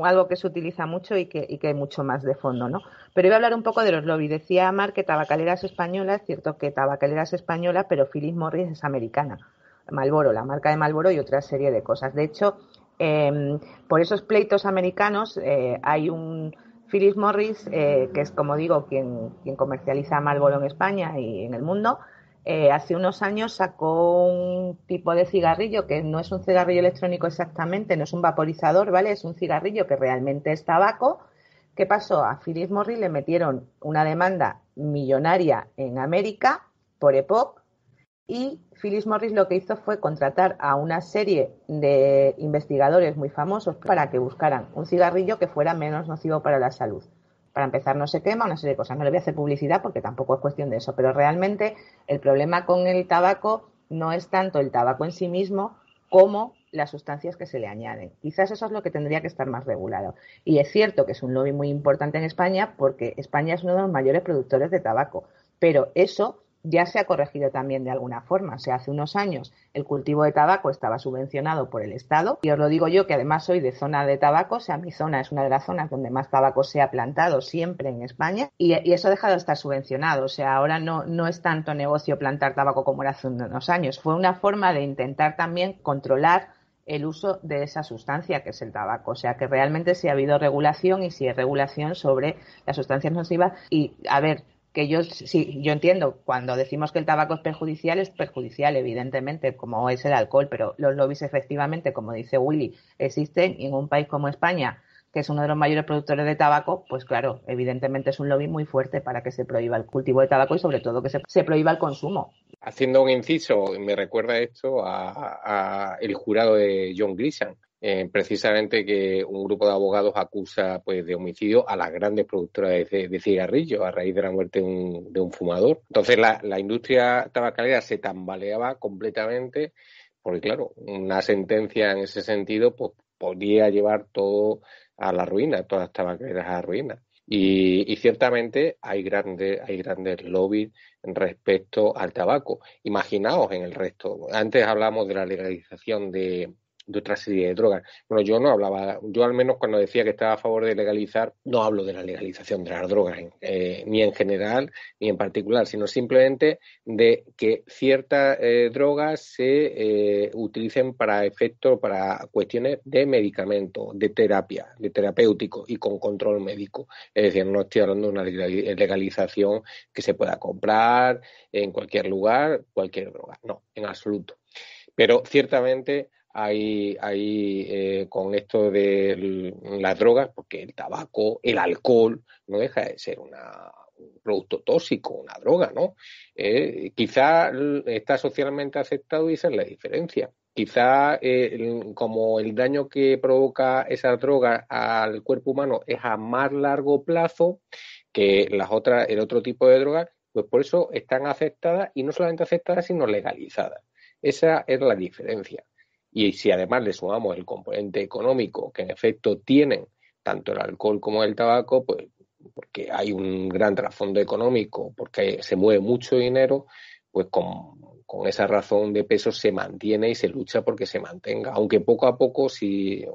algo que se utiliza mucho y que hay mucho más de fondo, ¿no? Pero iba a hablar un poco de los lobbies. Decía Mar que Tabacalera es española, es cierto que Tabacalera es española, pero Philip Morris es americana. Marlboro, la marca de Marlboro y otra serie de cosas. De hecho, por esos pleitos americanos hay un Philip Morris, que es, como digo, quien comercializa Marlboro en España y en el mundo. Hace unos años sacó un tipo de cigarrillo que no es un cigarrillo electrónico exactamente, no es un vaporizador, ¿vale? Es un cigarrillo que realmente es tabaco. ¿Qué pasó? A Philip Morris le metieron una demanda millonaria en América por EPOC y Philip Morris lo que hizo fue contratar a una serie de investigadores muy famosos para que buscaran un cigarrillo que fuera menos nocivo para la salud. Para empezar, no se quema, una serie de cosas. No le voy a hacer publicidad porque tampoco es cuestión de eso, pero realmente el problema con el tabaco no es tanto el tabaco en sí mismo como las sustancias que se le añaden. Quizás eso es lo que tendría que estar más regulado. Y es cierto que es un lobby muy importante en España porque España es uno de los mayores productores de tabaco, pero eso ya se ha corregido también de alguna forma. O sea, hace unos años el cultivo de tabaco estaba subvencionado por el Estado, y os lo digo yo que además soy de zona de tabaco, o sea, mi zona es una de las zonas donde más tabaco se ha plantado siempre en España, y eso ha dejado de estar subvencionado. O sea, ahora no es tanto negocio plantar tabaco como era hace unos años. Fue una forma de intentar también controlar el uso de esa sustancia que es el tabaco. O sea, que realmente sí ha habido regulación y sí hay regulación sobre las sustancias nocivas. Y, a ver, que yo entiendo, cuando decimos que el tabaco es perjudicial, evidentemente, como es el alcohol, pero los lobbies efectivamente, como dice Willy, existen, y en un país como España, que es uno de los mayores productores de tabaco, pues claro, evidentemente es un lobby muy fuerte para que se prohíba el cultivo de tabaco y sobre todo que se prohíba el consumo. Haciendo un inciso, me recuerda esto a el jurado de John Grisham. Precisamente que un grupo de abogados acusa pues de homicidio a las grandes productoras de cigarrillos a raíz de la muerte de un fumador. Entonces la industria tabacalera se tambaleaba completamente porque, claro, una sentencia en ese sentido pues podría llevar todo a la ruina, todas las tabacaleras a la ruina. Y ciertamente hay grandes lobbies respecto al tabaco. Imaginaos en el resto. Antes hablamos de la legalización de de otra serie de drogas. Bueno, yo al menos cuando decía que estaba a favor de legalizar, no hablo de la legalización de las drogas, ni en general ni en particular, sino simplemente de que ciertas drogas se utilicen para efectos, para cuestiones de medicamento, de terapia, de terapéutico y con control médico. Es decir, no estoy hablando de una legalización que se pueda comprar en cualquier lugar, cualquier droga. No, en absoluto. Pero ciertamente hay con esto de las drogas, porque el tabaco, el alcohol, no deja de ser un producto tóxico, una droga, ¿no? Quizá está socialmente aceptado y esa es la diferencia. Quizá como el daño que provoca esas drogas al cuerpo humano es a más largo plazo que el otro tipo de drogas, pues por eso están aceptadas, y no solamente aceptadas, sino legalizadas. Esa es la diferencia. Y si además le sumamos el componente económico que en efecto tienen tanto el alcohol como el tabaco, pues porque hay un gran trasfondo económico, porque se mueve mucho dinero, pues con esa razón de peso se mantiene y se lucha porque se mantenga. Aunque poco a poco, si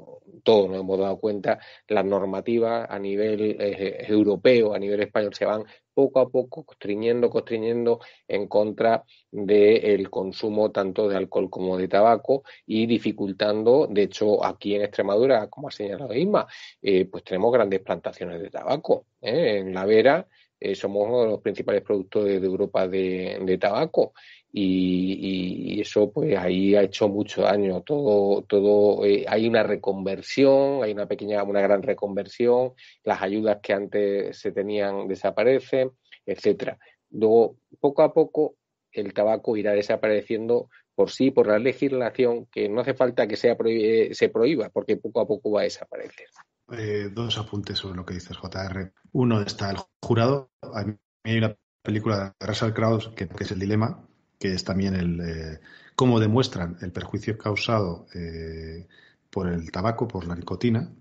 todos nos hemos dado cuenta, las normativas a nivel europeo, a nivel español, se van poco a poco constriñendo en contra del consumo tanto de alcohol como de tabaco y dificultando. De hecho, aquí en Extremadura, como ha señalado Isma, pues tenemos grandes plantaciones de tabaco. En La Vera somos uno de los principales productores de Europa de tabaco. Y eso pues ahí ha hecho mucho daño. Todo hay una reconversión, hay una gran reconversión, las ayudas que antes se tenían desaparecen, etcétera. Luego, poco a poco, el tabaco irá desapareciendo por la legislación, que no hace falta que se prohíba, porque poco a poco va a desaparecer. Dos apuntes sobre lo que dices, JR. Uno está El Jurado. A mí hay una película de Russell Crowe que es El Dilema, que es también cómo demuestran el perjuicio causado por el tabaco, por la nicotina,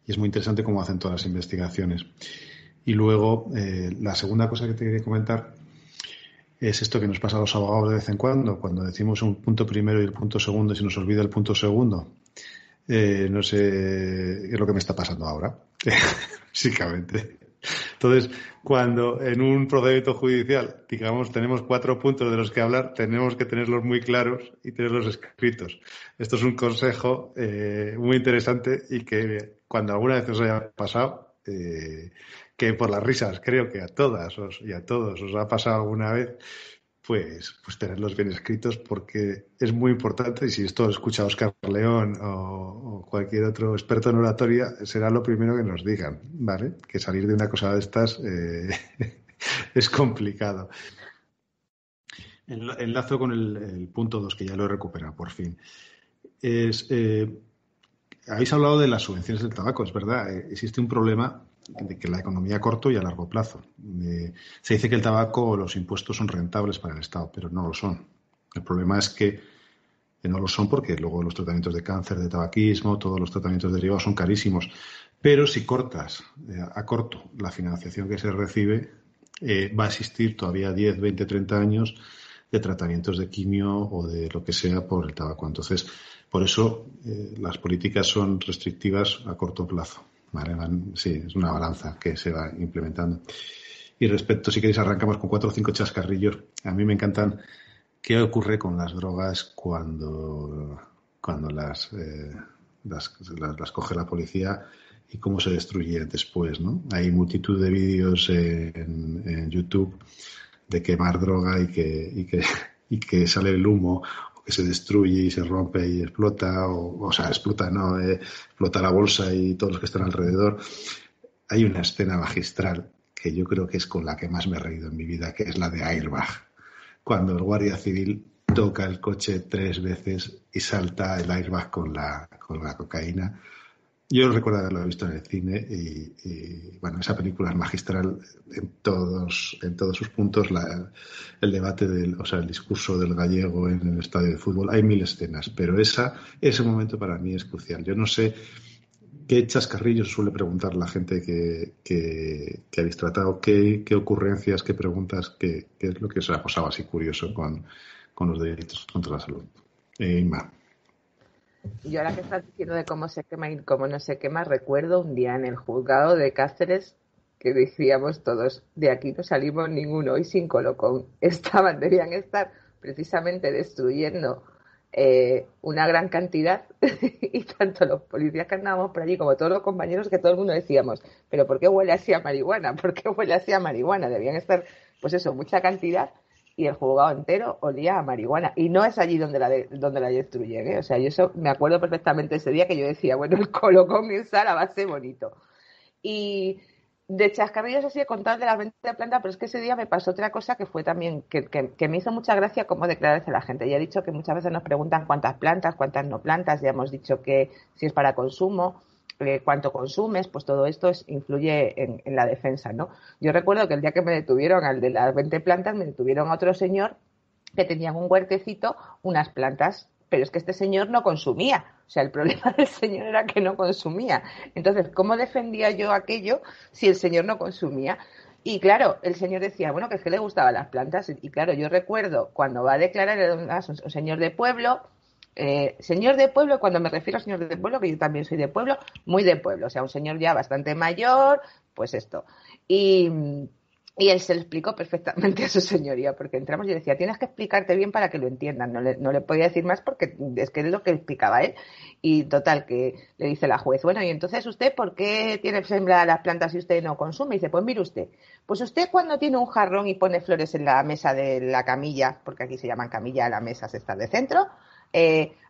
y es muy interesante cómo hacen todas las investigaciones. Y luego, la segunda cosa que te quería comentar es esto que nos pasa a los abogados de vez en cuando decimos un punto primero y el punto segundo y se nos olvida el punto segundo. No sé, es lo que me está pasando ahora, básicamente. Entonces, cuando en un procedimiento judicial, digamos, tenemos 4 puntos de los que hablar, tenemos que tenerlos muy claros y tenerlos escritos. Esto es un consejo muy interesante y que cuando alguna vez os haya pasado, que por las risas creo que a todas y a todos os ha pasado alguna vez, pues tenerlos bien escritos, porque es muy importante. Y si esto lo escucha Óscar León o cualquier otro experto en oratoria, será lo primero que nos digan, ¿vale? Que salir de una cosa de estas es complicado. Enlazo con el punto 2, que ya lo he recuperado por fin. Habéis hablado de las subvenciones del tabaco, es verdad. Existe un problema de que la economía a corto y a largo plazo. Se dice que el tabaco o los impuestos son rentables para el Estado, pero no lo son. El problema es que no lo son, porque luego los tratamientos de cáncer, de tabaquismo, todos los tratamientos derivados son carísimos. Pero si cortas a corto la financiación que se recibe, va a existir todavía 10, 20, 30 años de tratamientos de quimio o de lo que sea por el tabaco. Entonces, por eso las políticas son restrictivas a corto plazo. Vale, sí, es una balanza que se va implementando. Y respecto, si queréis, arrancamos con 4 o 5 chascarrillos. A mí me encantan. ¿Qué ocurre con las drogas cuando las coge la policía y cómo se destruyen después, ¿no? Hay multitud de vídeos en YouTube de quemar droga y que sale el humo, que se destruye y se rompe y explota, explota la bolsa y todos los que están alrededor. Hay una escena magistral que yo creo que es con la que más me he reído en mi vida, que es la de Airbag, cuando el guardia civil toca el coche 3 veces y salta el airbag con la cocaína. Yo recuerdo haberlo visto en el cine y bueno, esa película es magistral en todos sus puntos. El debate el discurso del gallego en el estadio de fútbol, hay 1000 escenas, pero ese momento para mí es crucial. Yo no sé qué chascarrillos suele preguntar la gente que habéis tratado, qué ocurrencias, qué preguntas, qué es lo que os ha pasado así curioso con los delitos contra la salud. Inma. Yo ahora que estás diciendo de cómo se quema y cómo no se quema, recuerdo un día en el juzgado de Cáceres que decíamos todos, de aquí no salimos ninguno, hoy sin colocón. Debían estar precisamente destruyendo una gran cantidad y tanto los policías que andábamos por allí como todos los compañeros, que todo el mundo decíamos, pero ¿por qué huele así a marihuana? ¿Por qué huele así a marihuana? Debían estar, pues eso, mucha cantidad, y el juzgado entero olía a marihuana, y no es allí donde la destruyen, ¿eh? O sea, yo eso me acuerdo perfectamente ese día que yo decía, bueno, el colocón en sala va a ser bonito. Y de chascarrillos así he contado de la venta de planta, pero es que ese día me pasó otra cosa que fue también, que me hizo mucha gracia cómo declararse la gente. Ya he dicho que muchas veces nos preguntan cuántas plantas, cuántas no plantas, ya hemos dicho que si es para consumo, cuánto consumes, pues todo esto influye en la defensa, ¿no? Yo recuerdo que el día que me detuvieron al de las 20 plantas, me detuvieron a otro señor que tenía en un huertecito unas plantas, pero es que este señor no consumía. O sea, el problema del señor era que no consumía. Entonces, ¿cómo defendía yo aquello si el señor no consumía? Y claro, el señor decía, bueno, que es que le gustaban las plantas. Y claro, yo recuerdo cuando va a declarar, era un señor de pueblo. Señor de pueblo, cuando me refiero a señor de pueblo, que yo también soy de pueblo, muy de pueblo, o sea, un señor ya bastante mayor, pues esto. Y él se lo explicó perfectamente a su señoría, porque entramos y yo decía, tienes que explicarte bien para que lo entiendan. No le podía decir más porque es que es lo que explicaba él. Y total, que le dice la juez, bueno, y entonces usted, ¿por qué tiene sembradas las plantas si usted no consume? Y dice, pues mire usted, pues usted cuando tiene un jarrón y pone flores en la mesa de la camilla, porque aquí se llaman camilla a las mesas estas de centro,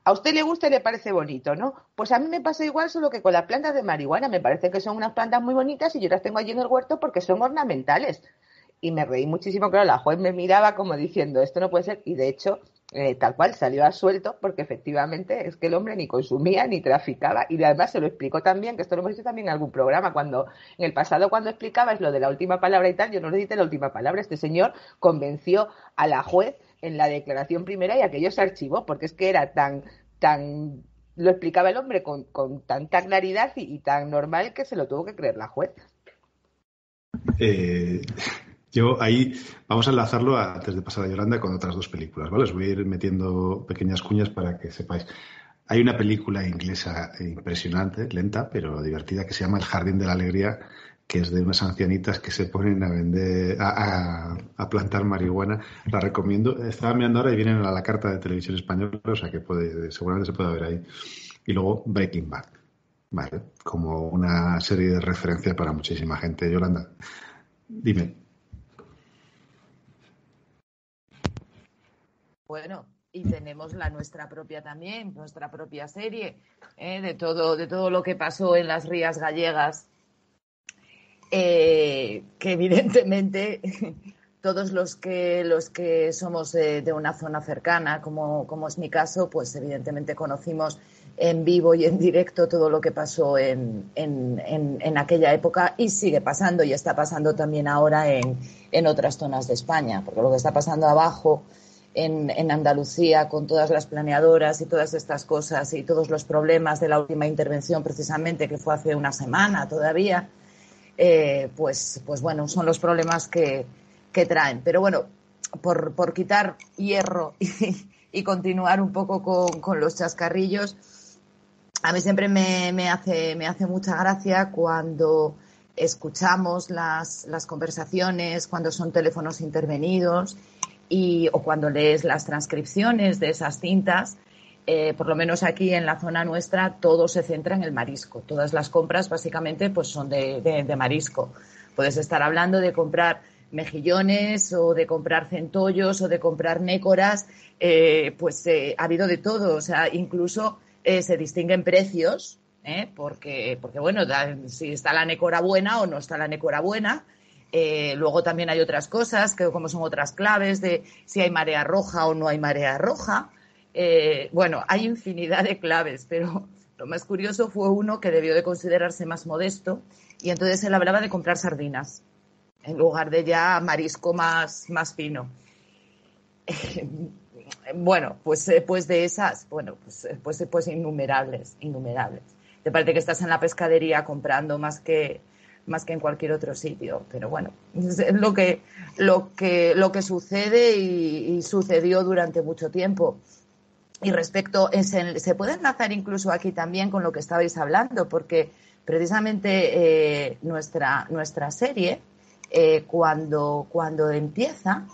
a usted le gusta y le parece bonito, ¿no? Pues a mí me pasa igual, solo que con las plantas de marihuana me parece que son unas plantas muy bonitas y yo las tengo allí en el huerto porque son ornamentales. Y me reí muchísimo, claro, la juez me miraba como diciendo, esto no puede ser, y de hecho, tal cual, salió a suelto, porque efectivamente es que el hombre ni consumía ni traficaba, y además se lo explicó también, que esto lo hemos visto también en algún programa, cuando en el pasado cuando explicabas lo de la última palabra y tal, yo no le dije la última palabra, este señor convenció a la juez en la declaración primera y aquello se archivó, porque es que era tan lo explicaba el hombre con tanta claridad y tan normal que se lo tuvo que creer la juez. Yo ahí vamos a enlazarlo antes de pasar a Yolanda con otras dos películas, ¿vale? Os voy a ir metiendo pequeñas cuñas para que sepáis. Hay una película inglesa impresionante, lenta, pero divertida, que se llama El Jardín de la Alegría, que es de unas ancianitas que se ponen a vender, a plantar marihuana. La recomiendo. Estaba mirando ahora y vienen a la carta de Televisión Española, o sea que seguramente se puede ver ahí. Y luego Breaking Bad, ¿vale? Como una serie de referencias para muchísima gente. Yolanda, dime. Bueno, y tenemos la nuestra propia también, nuestra propia serie, de todo lo que pasó en las rías gallegas, que evidentemente todos los que somos de una zona cercana, como es mi caso, pues evidentemente conocimos en vivo y en directo todo lo que pasó en aquella época y sigue pasando y está pasando también ahora en otras zonas de España, porque lo que está pasando abajo en Andalucía con todas las planeadoras y todas estas cosas y todos los problemas de la última intervención precisamente que fue hace una semana todavía, pues bueno, son los problemas que traen. Pero bueno, por quitar hierro y continuar un poco con los chascarrillos, a mí siempre me hace mucha gracia cuando escuchamos las conversaciones, cuando son teléfonos intervenidos o cuando lees las transcripciones de esas cintas. Por lo menos aquí en la zona nuestra todo se centra en el marisco. Todas las compras básicamente pues son de marisco. Puedes estar hablando de comprar mejillones o de comprar centollos o de comprar nécoras, ha habido de todo. O sea, incluso se distinguen precios, porque bueno, si está la nécora buena o no está la nécora buena. Luego también hay otras cosas, que como son otras claves de si hay marea roja o no hay marea roja. Bueno, hay infinidad de claves, pero lo más curioso fue uno que debió de considerarse más modesto y entonces él hablaba de comprar sardinas en lugar de ya marisco más fino. Bueno, pues de esas, bueno, pues innumerables. Te parece que estás en la pescadería comprando más que en cualquier otro sitio, pero bueno, es lo que sucede y sucedió durante mucho tiempo. Y respecto, se puede enlazar incluso aquí también con lo que estabais hablando, porque precisamente nuestra serie, cuando empiezan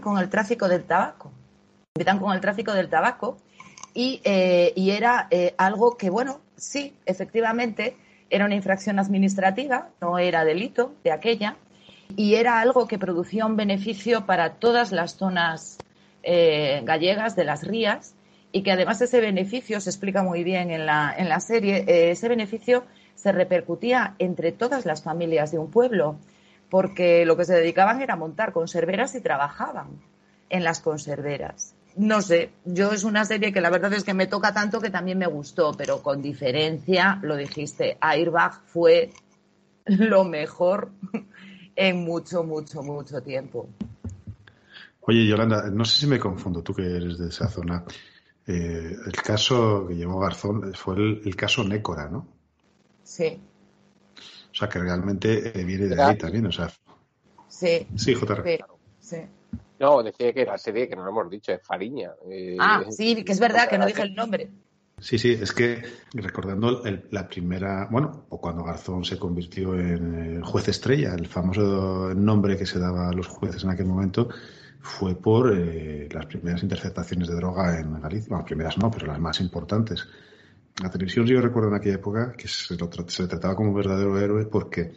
con el tráfico del tabaco. Empiezan con el tráfico del tabaco y era algo que, bueno, sí, efectivamente, era una infracción administrativa, no era delito de aquella, y era algo que producía un beneficio para todas las zonas gallegas de las rías, y que además ese beneficio, se explica muy bien en la serie, ese beneficio se repercutía entre todas las familias de un pueblo, porque lo que se dedicaban era a montar conserveras y trabajaban en las conserveras. No sé, yo es una serie que la verdad es que me toca tanto que también me gustó, pero con diferencia, lo dijiste, Airbag fue lo mejor en mucho tiempo. Oye, Yolanda, no sé si me confundo, tú que eres de esa zona. El caso que llevó Garzón fue el caso Nécora, ¿no? Sí. O sea, que realmente viene de ahí también, o sea. Sí. Sí, JR. Sí. No, decía que la serie, que no lo hemos dicho, es Fariña. Sí, que es verdad que no dije el nombre. Sí, es que recordando la primera, bueno, o cuando Garzón se convirtió en juez estrella, el famoso nombre que se daba a los jueces en aquel momento, fue por las primeras interceptaciones de droga en Galicia. Bueno, primeras no, pero las más importantes. La televisión, yo recuerdo en aquella época que se le trataba como un verdadero héroe porque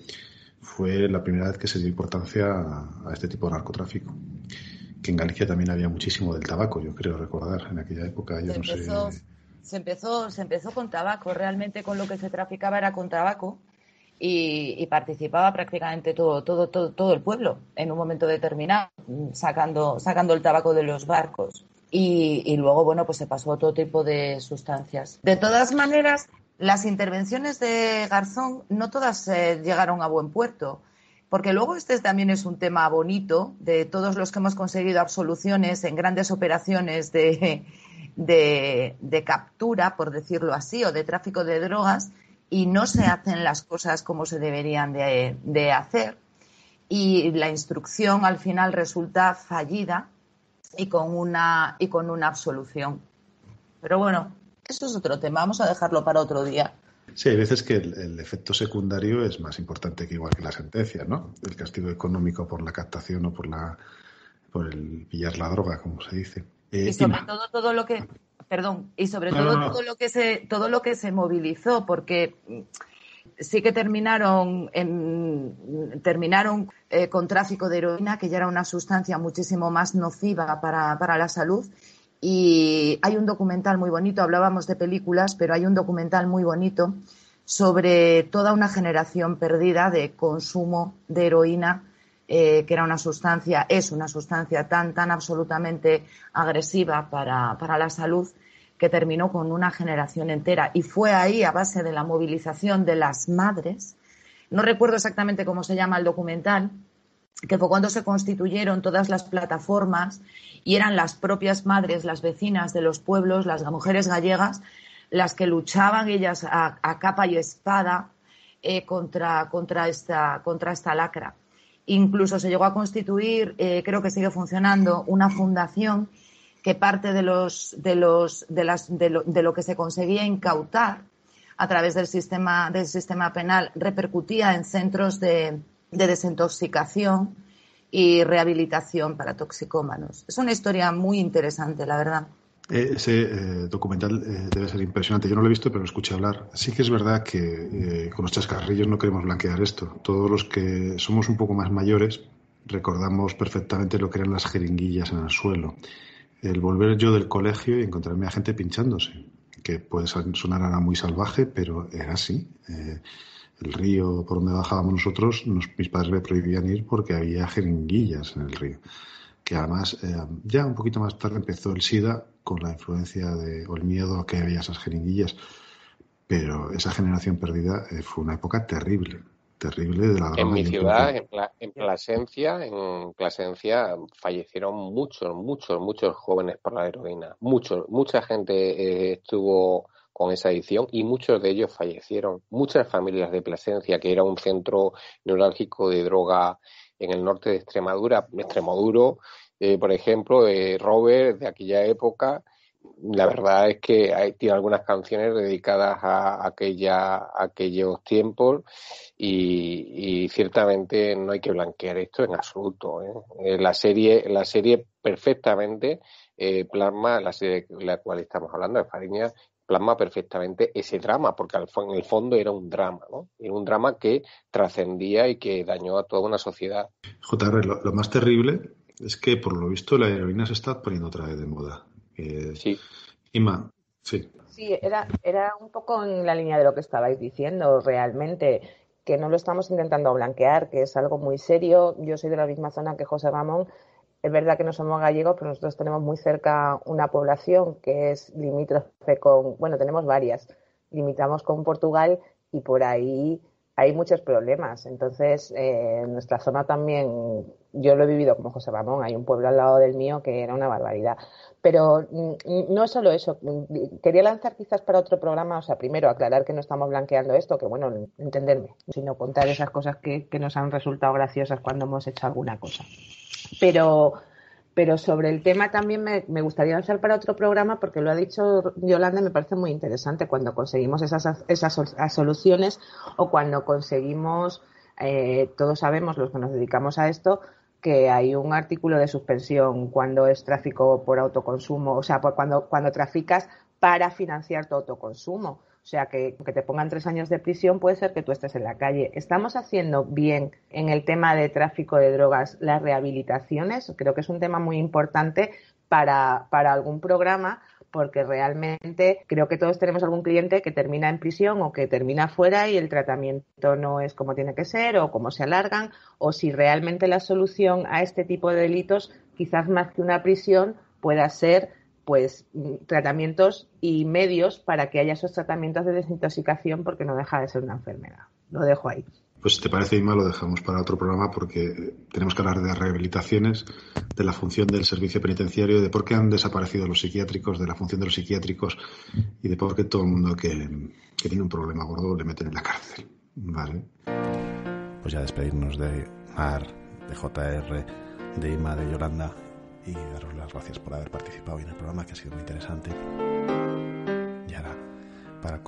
fue la primera vez que se dio importancia a este tipo de narcotráfico. Que en Galicia también había muchísimo del tabaco, yo creo recordar, en aquella época. Yo no sé. Se empezó con tabaco, realmente con lo que se traficaba era con tabaco y participaba prácticamente todo el pueblo en un momento determinado, sacando el tabaco de los barcos. Y luego, bueno, pues se pasó a todo tipo de sustancias. De todas maneras, las intervenciones de Garzón no todas llegaron a buen puerto, porque luego este también es un tema bonito de todos los que hemos conseguido absoluciones en grandes operaciones de captura, por decirlo así, o de tráfico de drogas, y no se hacen las cosas como se deberían de hacer, y la instrucción al final resulta fallida y con una absolución. Pero bueno, eso es otro tema, vamos a dejarlo para otro día. Sí, hay veces que el efecto secundario es más importante que igual que la sentencia, ¿no? El castigo económico por la captación o por el pillar la droga, como se dice. Y sobre todo lo que, todo lo que se movilizó, porque sí que terminaron con tráfico de heroína, que ya era una sustancia muchísimo más nociva para la salud. Y hay un documental muy bonito, hablábamos de películas, pero hay un documental muy bonito sobre toda una generación perdida de consumo de heroína, que era es una sustancia tan absolutamente agresiva para la salud, que terminó con una generación entera. Y fue ahí, a base de la movilización de las madres, no recuerdo exactamente cómo se llama el documental, que fue cuando se constituyeron todas las plataformas y eran las propias madres, las vecinas de los pueblos, las mujeres gallegas, las que luchaban ellas a capa y espada contra esta lacra. Incluso se llegó a constituir, creo que sigue funcionando, una fundación que parte de lo que se conseguía incautar a través del sistema penal repercutía en centros de desintoxicación y rehabilitación para toxicómanos. Es una historia muy interesante, la verdad. Ese documental debe ser impresionante. Yo no lo he visto, pero lo escuché hablar. Sí que es verdad que con los chascarrillos no queremos blanquear esto. Todos los que somos un poco más mayores recordamos perfectamente lo que eran las jeringuillas en el suelo. El volver yo del colegio y encontrarme a gente pinchándose, que puede sonar ahora muy salvaje, pero era así. El río por donde bajábamos nosotros, mis padres me prohibían ir porque había jeringuillas en el río. Que además, ya un poquito más tarde empezó el SIDA con la influencia o el miedo a que había esas jeringuillas. Pero esa generación perdida fue una época terrible de la droga. En mi ciudad, en Plasencia, fallecieron muchos jóvenes por la heroína. Mucha gente estuvo con esa adicción y muchos de ellos fallecieron. Muchas familias de Plasencia, que era un centro neurálgico de droga en el norte de Extremadura, Extremoduro, por ejemplo, Robert, de aquella época, la verdad es que tiene algunas canciones dedicadas a aquellos tiempos y ciertamente no hay que blanquear esto en absoluto, ¿eh? La serie perfectamente plasma, la serie de la cual estamos hablando, de Fariña, plasma perfectamente ese drama, porque en el fondo era un drama, ¿no? Era un drama que trascendía y que dañó a toda una sociedad. JR, lo más terrible es que, por lo visto, la heroína se está poniendo otra vez de moda. Sí. Ima, sí. Sí, era un poco en la línea de lo que estabais diciendo, realmente, que no lo estamos intentando blanquear, que es algo muy serio. Yo soy de la misma zona que José Ramón. Es verdad que no somos gallegos, pero nosotros tenemos muy cerca una población que es limítrofe tenemos varias. Limitamos con Portugal y por ahí hay muchos problemas. Entonces, en nuestra zona también, yo lo he vivido como José Ramón, hay un pueblo al lado del mío que era una barbaridad. Pero no es solo eso. Quería lanzar quizás para otro programa, primero aclarar que no estamos blanqueando esto, que entenderme, sino contar esas cosas que nos han resultado graciosas cuando hemos hecho alguna cosa. Pero sobre el tema también me gustaría lanzar para otro programa, porque lo ha dicho Yolanda, me parece muy interesante cuando conseguimos esas soluciones o cuando conseguimos, todos sabemos los que nos dedicamos a esto, que hay un artículo de suspensión cuando es tráfico por autoconsumo, cuando traficas para financiar tu autoconsumo. O sea, que te pongan 3 años de prisión puede ser que tú estés en la calle. ¿Estamos haciendo bien en el tema de tráfico de drogas las rehabilitaciones? Creo que es un tema muy importante para algún programa, porque realmente creo que todos tenemos algún cliente que termina en prisión o que termina fuera y el tratamiento no es como tiene que ser o cómo se alargan, o si realmente la solución a este tipo de delitos, quizás más que una prisión, pueda ser tratamientos y medios para que haya esos tratamientos de desintoxicación, porque no deja de ser una enfermedad. Lo dejo ahí. Pues si te parece, Ima, lo dejamos para otro programa, porque tenemos que hablar de rehabilitaciones, de la función del servicio penitenciario, de por qué han desaparecido los psiquiátricos, de la función de los psiquiátricos y de por qué todo el mundo que tiene un problema gordo le meten en la cárcel. Vale. Pues ya despedirnos de Mar, de JR, de Ima, de Yolanda, y daros las gracias por haber participado en el programa, que ha sido muy interesante. Y ahora, para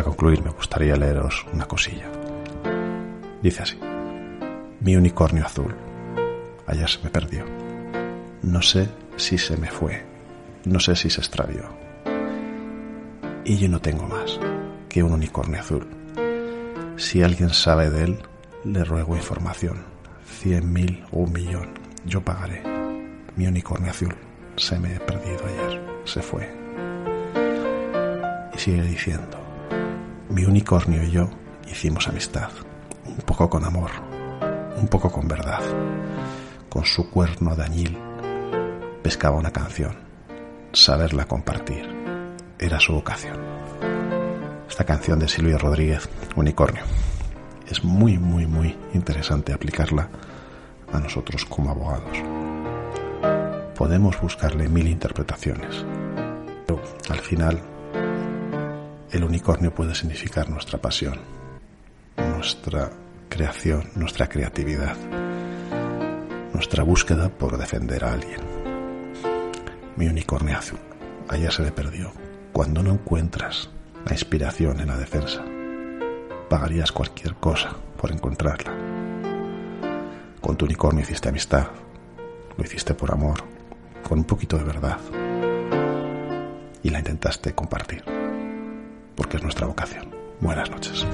concluir me gustaría leeros una cosilla. Dice así: mi unicornio azul ayer se me perdió. No sé si se me fue, no sé si se extravió. Y yo no tengo más que un unicornio azul. Si alguien sabe de él, le ruego información. 100.000 o 1.000.000, yo pagaré. Mi unicornio azul se me ha perdido ayer, se fue. Y sigue diciendo: mi unicornio y yo hicimos amistad, un poco con amor, un poco con verdad. Con su cuerno de añil pescaba una canción, saberla compartir era su vocación. Esta canción de Silvio Rodríguez, Unicornio, es muy, muy, muy interesante aplicarla a nosotros como abogados. Podemos buscarle 1000 interpretaciones, pero al final el unicornio puede significar nuestra pasión, nuestra creación, nuestra creatividad, nuestra búsqueda por defender a alguien. Mi unicornio azul ayer se le perdió. Cuando no encuentras la inspiración en la defensa, pagarías cualquier cosa por encontrarla. Con tu unicornio hiciste amistad, lo hiciste por amor, con un poquito de verdad, y la intentaste compartir, porque es nuestra vocación. Buenas noches.